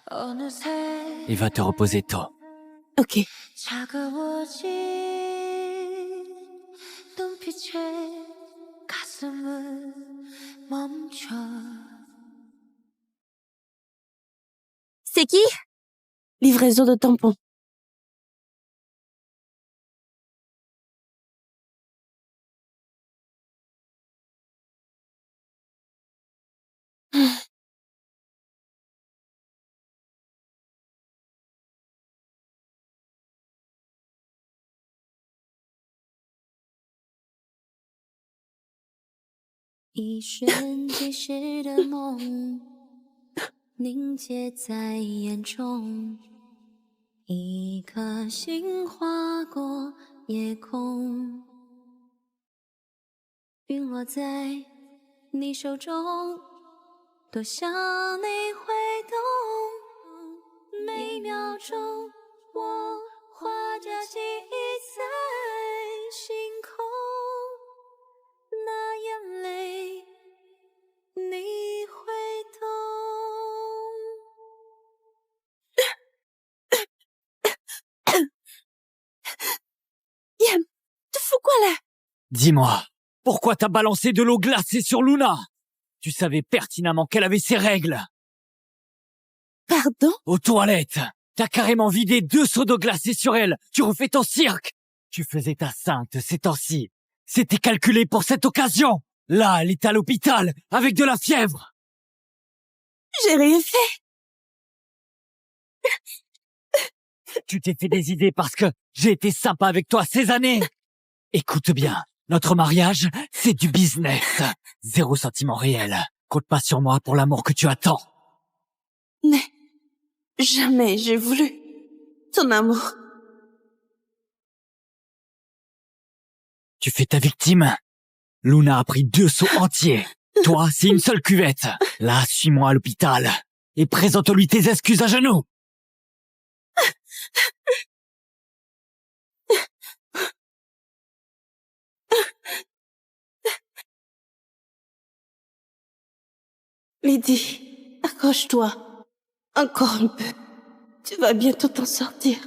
Et va te reposer tôt. Ok. C'est qui? Livraison de tampons.一瞬即逝的梦，凝结在眼中，一颗心划过夜空，陨落在你手中，多想你会懂，每秒钟我画着记忆在星空，那眼泪你会懂。Yann, tu fous quoi là? Dis-moi, pourquoi t'as balancé de l'eau glacée sur Luna? Tu savais pertinemment qu'elle avait ses règles. Pardon? Aux toilettes, t'as carrément vidé 2 seaux d'eau glacée sur elle. Tu refais ton cirque. Tu faisais ta sainte ces temps-ci. C'était calculé pour cette occasion. Là, elle est à l'hôpital, avec de la fièvre. J'ai rien fait. Tu t'es fait des idées parce que j'ai été sympa avec toi ces années. Écoute bien, notre mariage, c'est du business. 0 sentiment réel. Compte pas sur moi pour l'amour que tu attends. Mais jamais j'ai voulu ton amour. Tu fais ta victime. Luna a pris 2 seaux entiers. Toi, c'est une seule cuvette. Là, suis-moi à l'hôpital. Et présente-lui tes excuses à genoux. Lydie, accroche-toi. Encore un peu. Tu vas bientôt t'en sortir.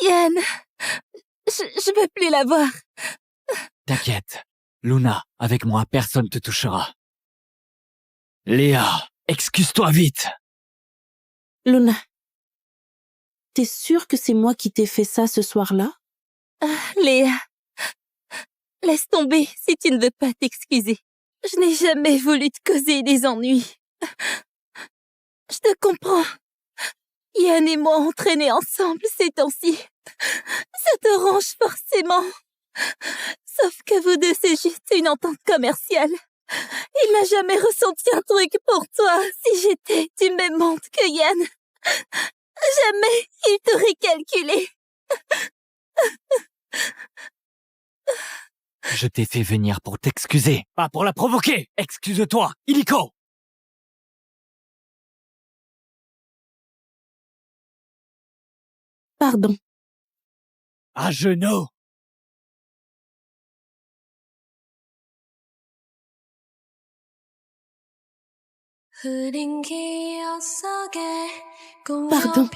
Yann, je peux plus la voir. T'inquiète. Luna, avec moi, personne te touchera. Léa, excuse-toi vite. Luna, t'es sûre que c'est moi qui t'ai fait ça ce soir-là? Léa, laisse tomber si tu ne veux pas t'excuser. Je n'ai jamais voulu te causer des ennuis. Je te comprends. Yann et moi entraînés ensemble ces temps-ci. Ça te range forcément. Sauf que vous deux, c'est juste une entente commerciale. Il n'a jamais ressenti un truc pour toi si j'étais du même monde que Yann. Jamais il t'aurait calculé. Je t'ai fait venir pour t'excuser, pas pour la provoquer. Excuse-toi, illico. Pardon. À genoux. Pardon.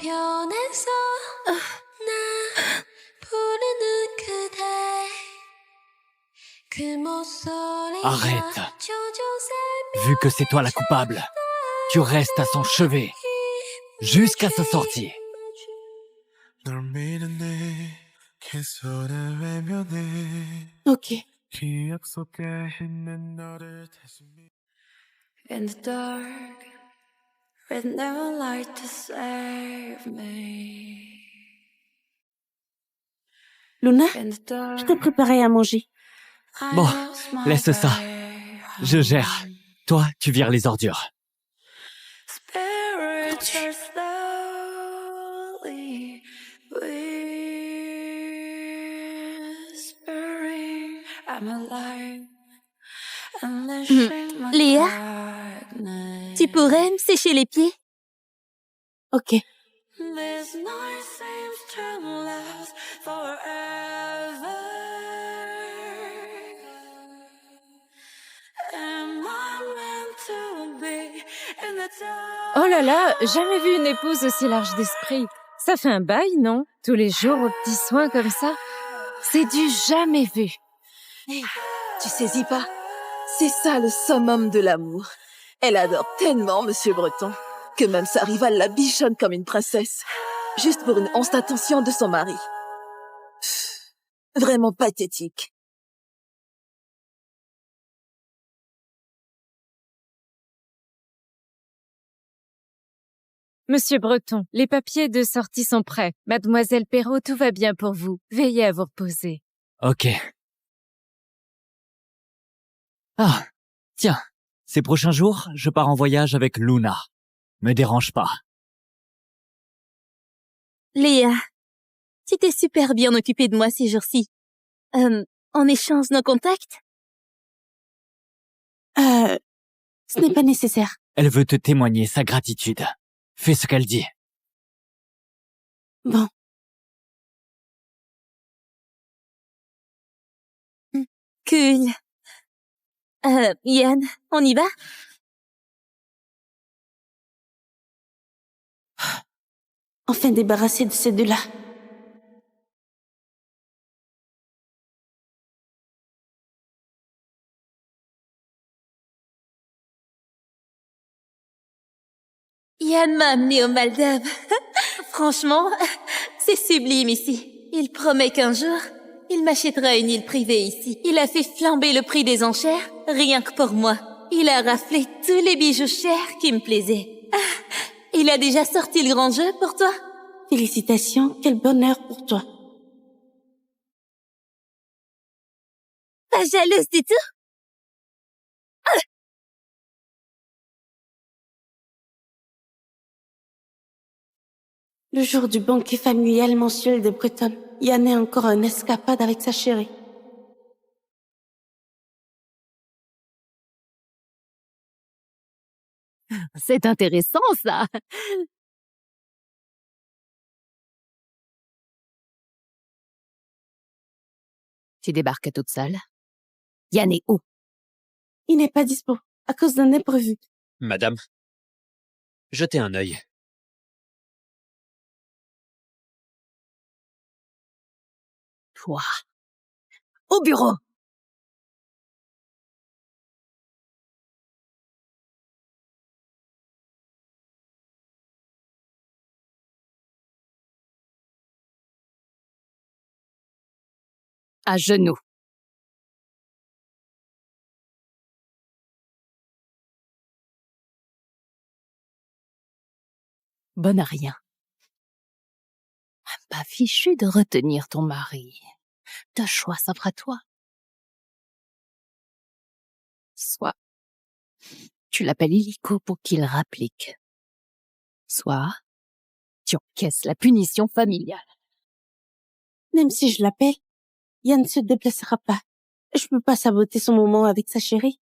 Arrête. Vu que c'est toi la coupable, tu restes à son chevet jusqu'à sa sortie. 널 믿은 네 손을 외면해 Ok. 기억 속에 있는 너를 다시 In the dark, with no light to save me. Luna, In the dark, je t'ai préparé à manger. I Bon, lost my laisse ça. way Je gère. home. Toi, tu vires les ordures. Spirits are slowly whispering. I'm alive. Unleashing my Léa, darkness. tu pourrais me sécher les pieds? Ok. This night seems to last forever. Am I meant to be in the dark? Oh là là, jamais vu une épouse aussi large d'esprit. Ça fait un bail, non? Tous les jours aux petits soins comme ça. C'est du jamais vu. Hey, tu saisis pas? C'est ça le summum de l'amour. Elle adore tellement Monsieur Breton que même sa rivale la bichonne comme une princesse, juste pour une once d'attention de son mari. Pff, vraiment pathétique. Monsieur Breton, les papiers de sortie sont prêts. Mademoiselle Perrault, tout va bien pour vous. Veillez à vous reposer. Ok. Ah, tiens, ces prochains jours, je pars en voyage avec Luna. Me dérange pas. Léa, tu t'es super bien occupée de moi ces jours-ci. On échange nos contacts? Ce n'est pas nécessaire. Elle veut te témoigner sa gratitude. Fais ce qu'elle dit. Bon. Cool. Yann, on y va? Enfin débarrassé de ces deux-là. Yann m'a amené aux Maldives. Franchement, c'est sublime ici. Il promet qu'un jour, il m'achètera une île privée ici. Il a fait flamber le prix des enchères, rien que pour moi. Il a raflé tous les bijoux chers qui me plaisaient. Il a déjà sorti le grand jeu pour toi? Félicitations, quel bonheur pour toi. Pas jalouse du tout? Le jour du banquet familial mensuel des Bretonnes, Yann est encore en escapade avec sa chérie. C'est intéressant, ça. Tu débarques toute seule. Yann est où? Il n'est pas dispo, à cause d'un imprévu. Madame, jetez un œil. Toi. Au bureau! À genoux. Bonne à rien. Pas fichu de retenir ton mari. De choix s'offre à toi. Soit tu l'appelles illico pour qu'il rapplique. Soit tu encaisses la punition familiale. Même si je l'appelle, Yann ne se déplacera pas. Je peux pas saboter son moment avec sa chérie.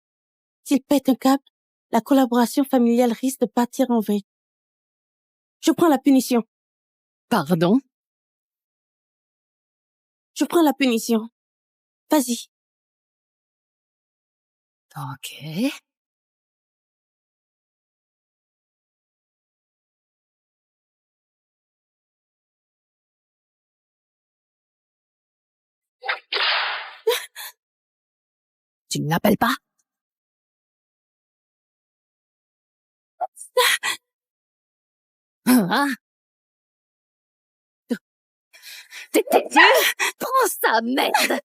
S'il pète un câble, la collaboration familiale risque de partir en vrille. Je prends la punition. Pardon? Je prends la punition. Vas-y. Ok. Tu ne l'appelles pas? Tais-toi! Ah, merde!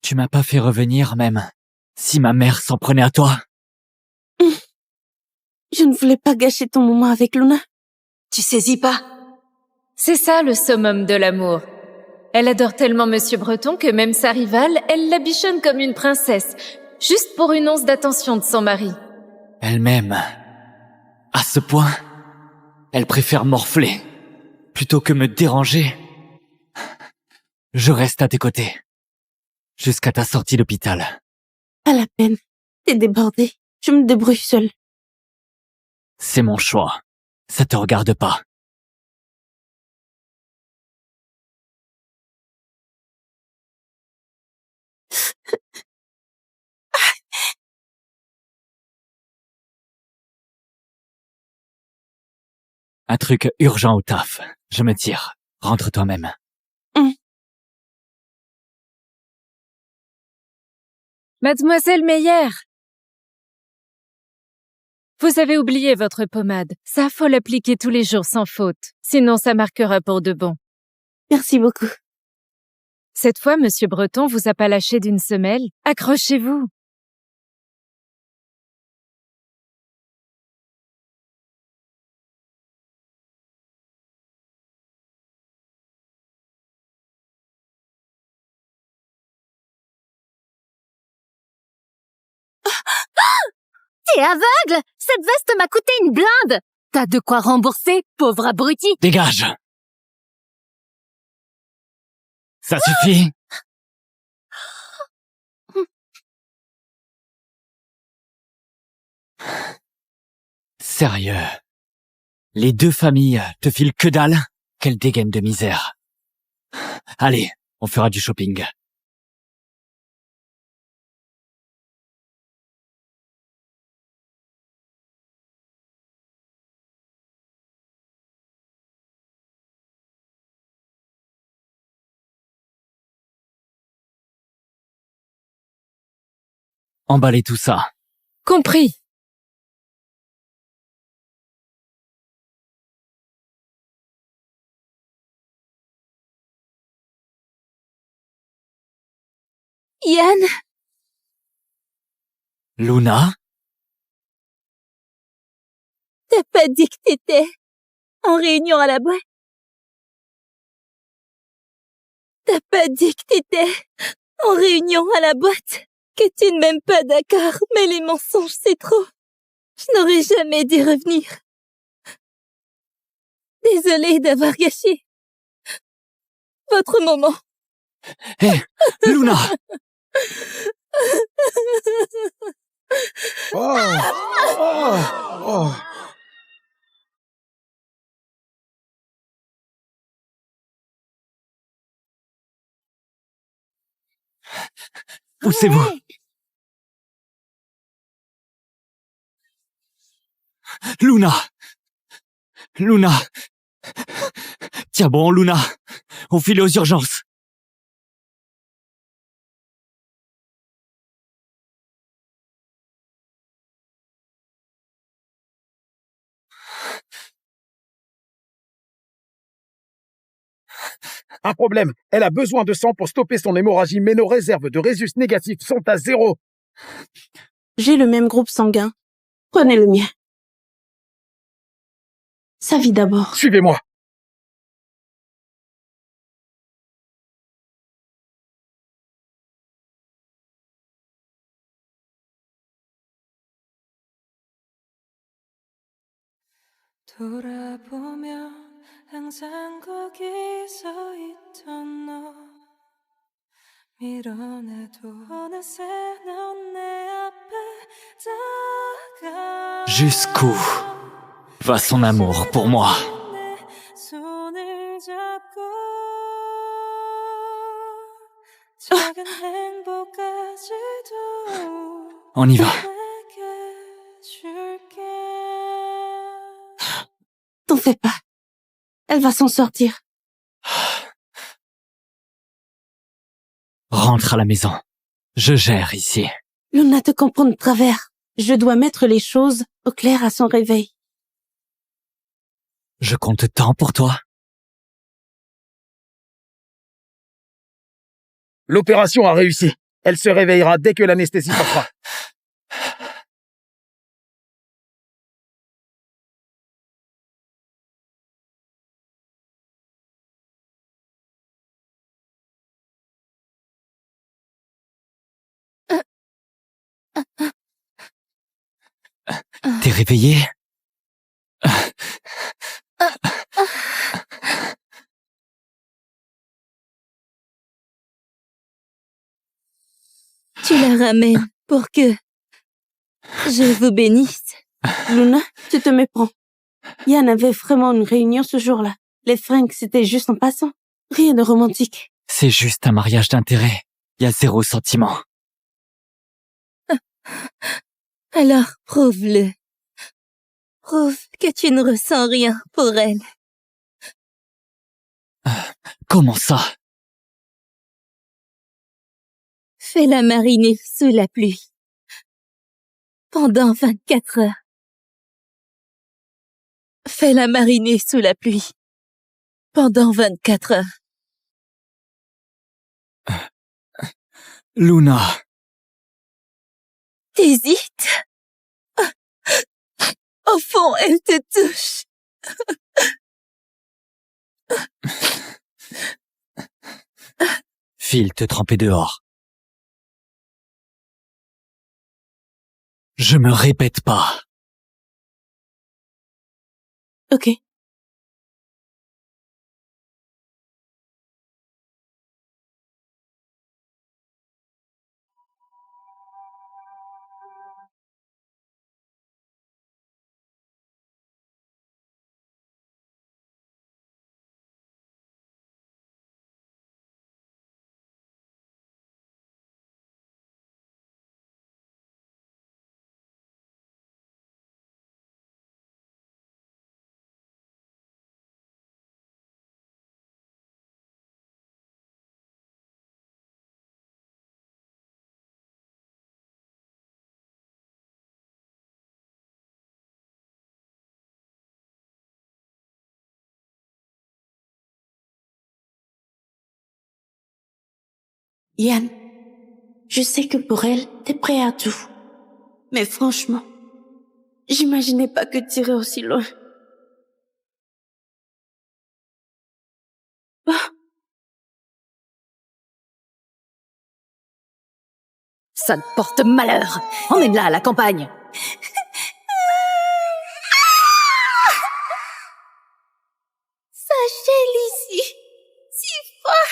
Tu m'as pas fait revenir, même si ma mère s'en prenait à toi. Je ne voulais pas gâcher ton moment avec Luna. Tu saisis pas? C'est ça le summum de l'amour. Elle adore tellement Monsieur Breton que même sa rivale, elle la bichonne comme une princesse, juste pour une once d'attention de son mari. Elle m'aime. À ce point, elle préfère morfler. Plutôt que me déranger, je reste à tes côtés. Jusqu'à ta sortie d'hôpital. Pas la peine. T'es débordée. Je me débrouille seule. C'est mon choix. Ça te regarde pas. Un truc urgent au taf. Je me tire. Rentre toi-même. Mademoiselle Meyer! Vous avez oublié votre pommade. Ça, faut l'appliquer tous les jours sans faute. Sinon, ça marquera pour de bon. Merci beaucoup. Cette fois, Monsieur Breton vous a pas lâché d'une semelle. Accrochez-vous. T'es aveugle! Cette veste m'a coûté une blinde! T'as de quoi rembourser, pauvre abruti! Dégage! Ça suffit! Sérieux. Les deux familles te filent que dalle? Quelle dégaine de misère. Allez, on fera du shopping. Emballez tout ça. Compris. Yann, Luna? t'as pas dit que t'étais en réunion à la boîte? T'as pas dit que t'étais en réunion à la boîte? Que tu ne m'aimes pas, d'accord, mais les mensonges, c'est trop. Je n'aurais jamais dû revenir. Désolée d'avoir gâché votre moment. Hé, Luna! Oh. Poussez-vous. Luna! Luna! Tiens bon, Luna! On file aux urgences. Un problème. Elle a besoin de sang pour stopper son hémorragie, mais nos réserves de résus négatifs sont à 0. J'ai le même groupe sanguin. Prenez le mien. Sa vie d'abord. Suivez-moi. 돌아보면 항상 거기 서 있던 너 밀어내도 어느새 넌 내 앞에 다가 Jusqu'où va son amour pour moi? 내 손을 잡고 작은 행복까지도 On y va. 내게 줄게 T'en fais pas. Elle va s'en sortir. Rentre à la maison. Je gère ici. Luna te comprend de travers. Je dois mettre les choses au clair à son réveil. Je compte tant pour toi. L'opération a réussi. Elle se réveillera dès que l'anesthésie passera. T'es réveillé? Tu la ramènes pour que je vous bénisse. Luna, tu te méprends. Yann avait vraiment une réunion ce jour-là. Les fringues, c'était juste en passant. Rien de romantique. C'est juste un mariage d'intérêt. Y a 0 sentiment. Alors, prouve-le. Prouve que tu ne ressens rien pour elle. Comment ça? Fais-la mariner sous la pluie. Pendant 24 heures. Fais-la mariner sous la pluie. Pendant 24 heures. Luna. T'hésites? Au fond, elle te touche. File te tremper dehors. Je me répète pas. Ok. Yann, je sais que pour elle, t'es prêt à tout. Mais franchement, j'imaginais pas que t'irais aussi loin. Ah, Ça te porte malheur. Emmène-la à la campagne. Ça gèle ici. Si froid.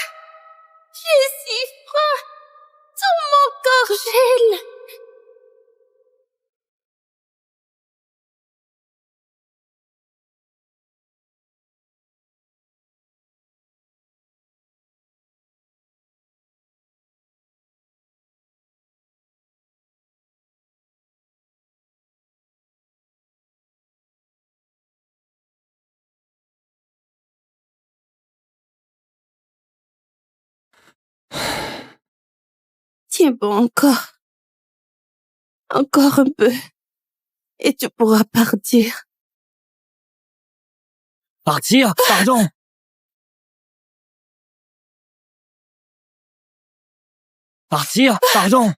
J'ai si froid. Tout mon corps gèle. tiens bon encore. Encore un peu. Et tu pourras partir. Partir? Pardon. Partir? Pardon.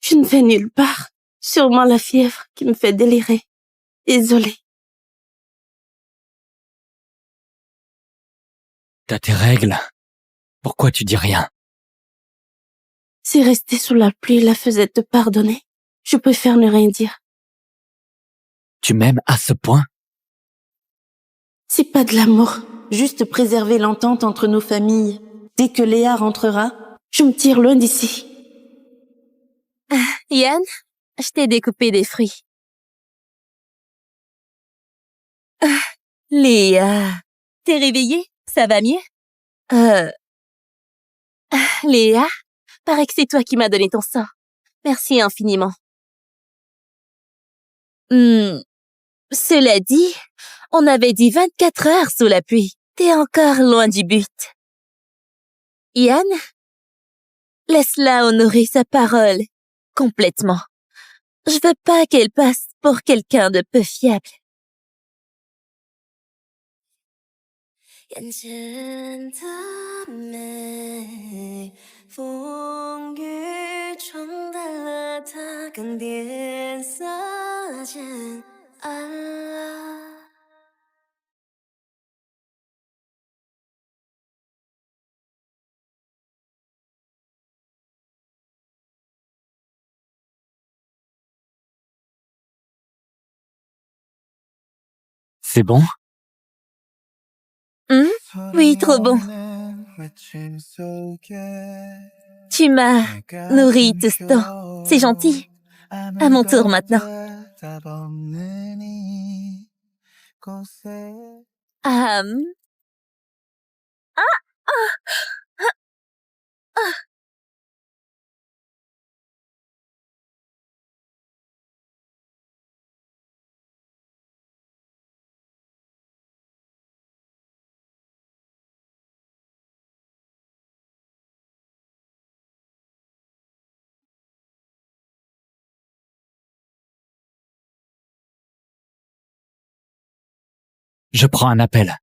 Je ne vais nulle part. Sûrement la fièvre qui me fait délirer. Désolée. T'as tes règles. Pourquoi tu dis rien? Si rester sous la pluie la faisait te pardonner, je préfère ne rien dire. Tu m'aimes à ce point? C'est pas de l'amour, juste préserver l'entente entre nos familles. Dès que Léa rentrera, je me tire loin d'ici. Yann, je t'ai découpé des fruits. Léa, t'es réveillée? Ça va mieux? Léa, paraît que c'est toi qui m'as donné ton sang. Merci infiniment. Cela dit, on avait dit 24 heures sous la pluie. T'es encore loin du but. Yann, laisse-la honorer sa parole complètement. Je veux pas qu'elle passe pour quelqu'un de peu fiable. 眼前的美，风雨冲淡了它，更变色渐暗了。C'est bon? Oui, trop bon. Tu m'as nourri tout ce temps. C'est gentil. À mon tour maintenant. Je prends un appel.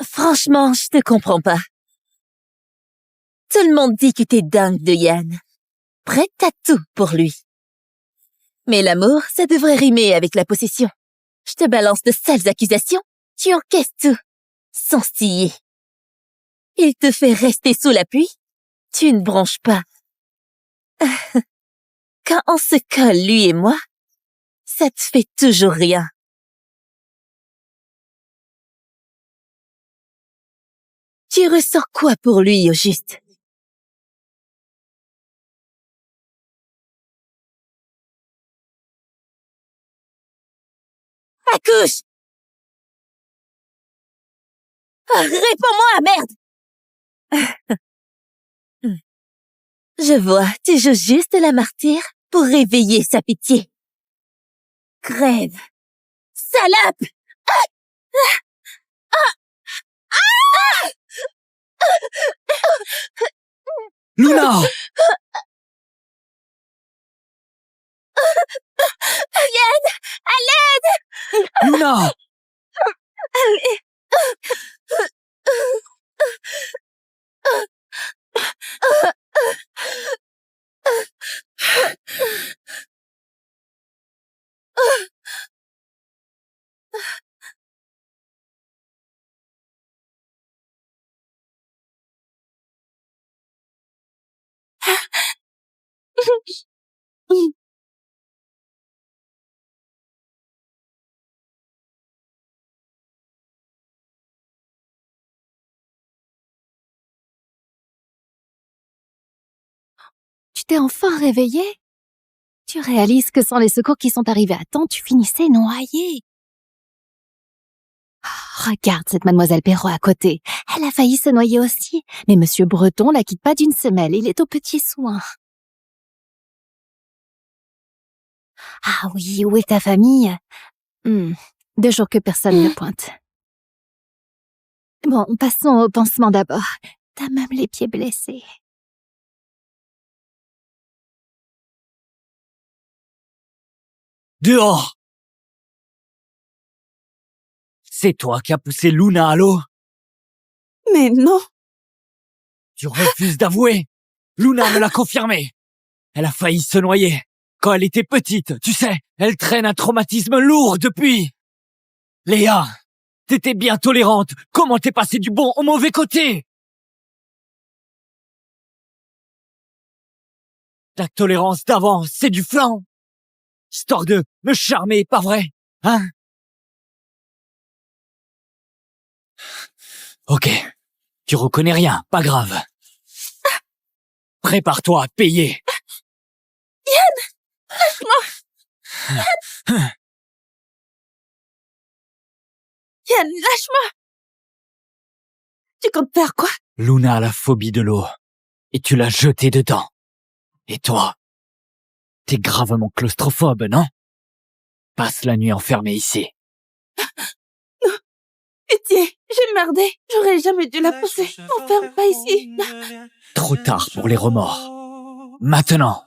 Franchement, je te comprends pas. Tout le monde dit que t'es dingue de Yann. Prête à tout pour lui. Mais l'amour, ça devrait rimer avec la possession. Je te balance de sales accusations, tu encaisses tout, sans stiller. Il te fait rester sous la pluie, tu ne bronches pas. Quand on se colle, lui et moi, ça te fait toujours rien. Tu ressens quoi pour lui, au juste? Accouche! Réponds-moi, merde! Je vois, tu joues juste la martyre pour réveiller sa pitié. Crève! Salope! Luna! Yann! À l'aide! Luna! Allez! Tu t'es enfin réveillé? Tu réalises que sans les secours qui sont arrivés à temps, tu finissais noyé. Regarde cette mademoiselle Perrault à côté. Elle a failli se noyer aussi. Mais monsieur Breton la quitte pas d'une semelle. Il est aux petits soins. Ah oui, où est ta famille? 2 jours que personne ne pointe. Bon, passons au pansement d'abord. T'as même les pieds blessés. Dehors! C'est toi qui as poussé Luna à l'eau? Mais non! Tu refuses d'avouer? Luna me l'a confirmé. Elle a failli se noyer. Quand elle était petite, tu sais, elle traîne un traumatisme lourd depuis. Léa, t'étais bien tolérante. Comment t'es passé du bon au mauvais côté? Ta tolérance d'avant, c'est du flan. Histoire de me charmer, pas vrai? Hein? Ok. Tu reconnais rien, pas grave. Prépare-toi à payer. Yann! Lâche-moi! Yann! Yann, lâche-moi! Tu comptes faire quoi? Luna a la phobie de l'eau. Et tu l'as jetée dedans. Et toi? T'es gravement claustrophobe, non? Passe la nuit enfermée ici. Pitié, j'ai merdé. J'aurais jamais dû la pousser. M'enferme pas ici. Trop tard pour les remords. Maintenant.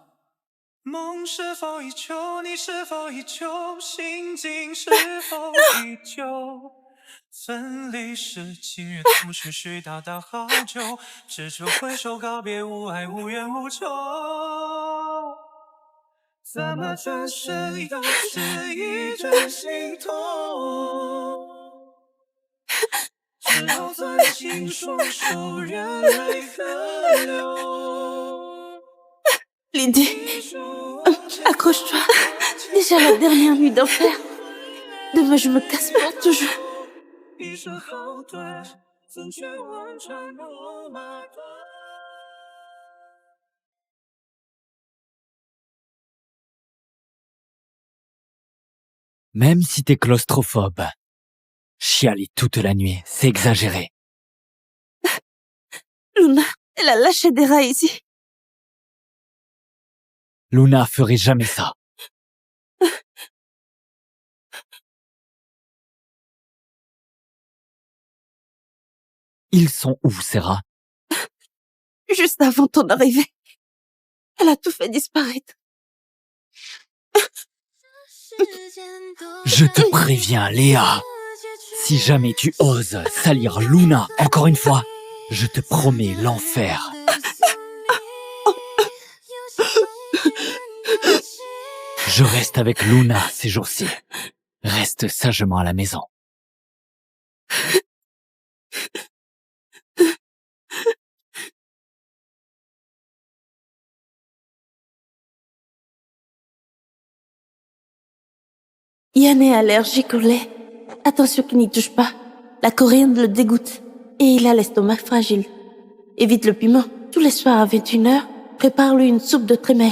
梦是否依旧？你是否依旧？心境是否依旧？分离时，情愿同徐徐达达好久，只求挥手告别，无爱无怨无仇。怎么转身都是一阵心痛，只好攥紧双手，任泪河流。 Lydie, accroche-toi. Déjà la dernière nuit d'enfer. Demain, je me casse pour toujours. 一生好短，怎却望穿罗马段。 Même si t'es claustrophobe, chialer toute la nuit, c'est exagéré. Luna, elle a lâché des rats ici. Luna ferait jamais ça. Ils sont où, ces rats? Juste avant ton arrivée. Elle a tout fait disparaître. Je te préviens, Léa. Si jamais tu oses salir Luna encore une fois, je te promets l'enfer. Je reste avec Luna ces jours-ci. Reste sagement à la maison. Yann est allergique au lait. Attention qu'il n'y touche pas. La coriandre le dégoûte. Et il a l'estomac fragile. Évite le piment. Tous les soirs à 21h, prépare-lui une soupe de trémel.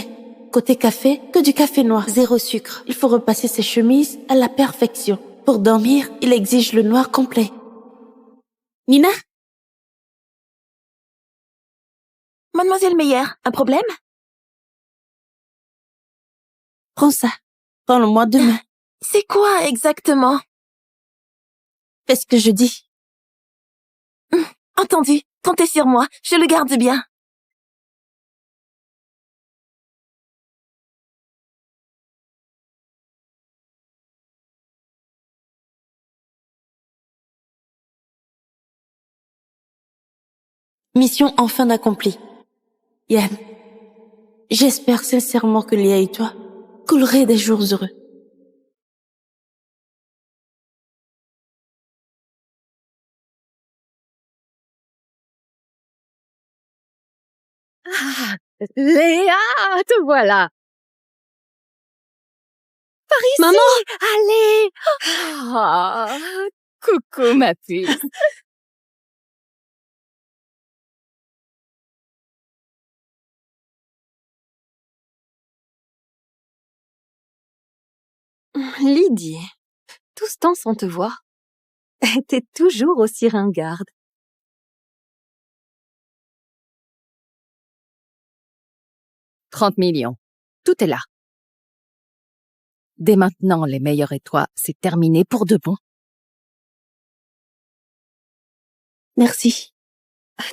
Côté café, que du café noir. Zéro sucre. Il faut repasser ses chemises à la perfection. Pour dormir, il exige le noir complet. Nina? Mademoiselle Meyer, un problème? Prends ça. Prends-le-moi demain. C'est quoi exactement? Fais ce que je dis. Entendu. Comptez sur moi. Je le garde bien. Mission enfin accomplie. Yann, j'espère sincèrement que Léa et toi coulerez des jours heureux. Ah, Léa, te voilà. Par ici. Maman! Allez. Ah, coucou ma puce. Lydie, tout ce temps sans te voir. T'es toujours aussi ringarde. « 30 millions. Tout est là. Dès maintenant, les meilleurs et toi, c'est terminé pour de bon. Merci.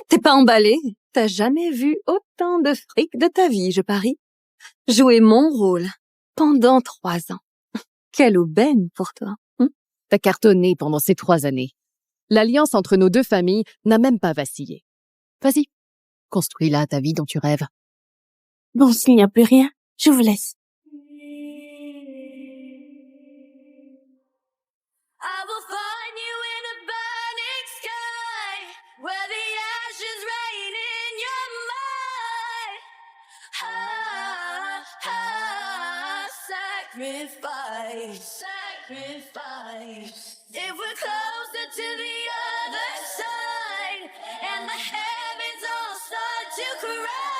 T'es pas emballée? T'as jamais vu autant de fric de ta vie, je parie. Jouer mon rôle pendant 3 ans. Quelle aubaine pour toi. T'as cartonné pendant ces 3 années. L'alliance entre nos deux familles n'a même pas vacillé. Vas-y, construis-la ta vie dont tu rêves. Bon, s'il n'y a plus rien, je vous laisse. I will find you in a burning sky where the ashes rain in your mind. Sacrifice, sacrifice. If we're closer to the other side and the heavens all start to cry.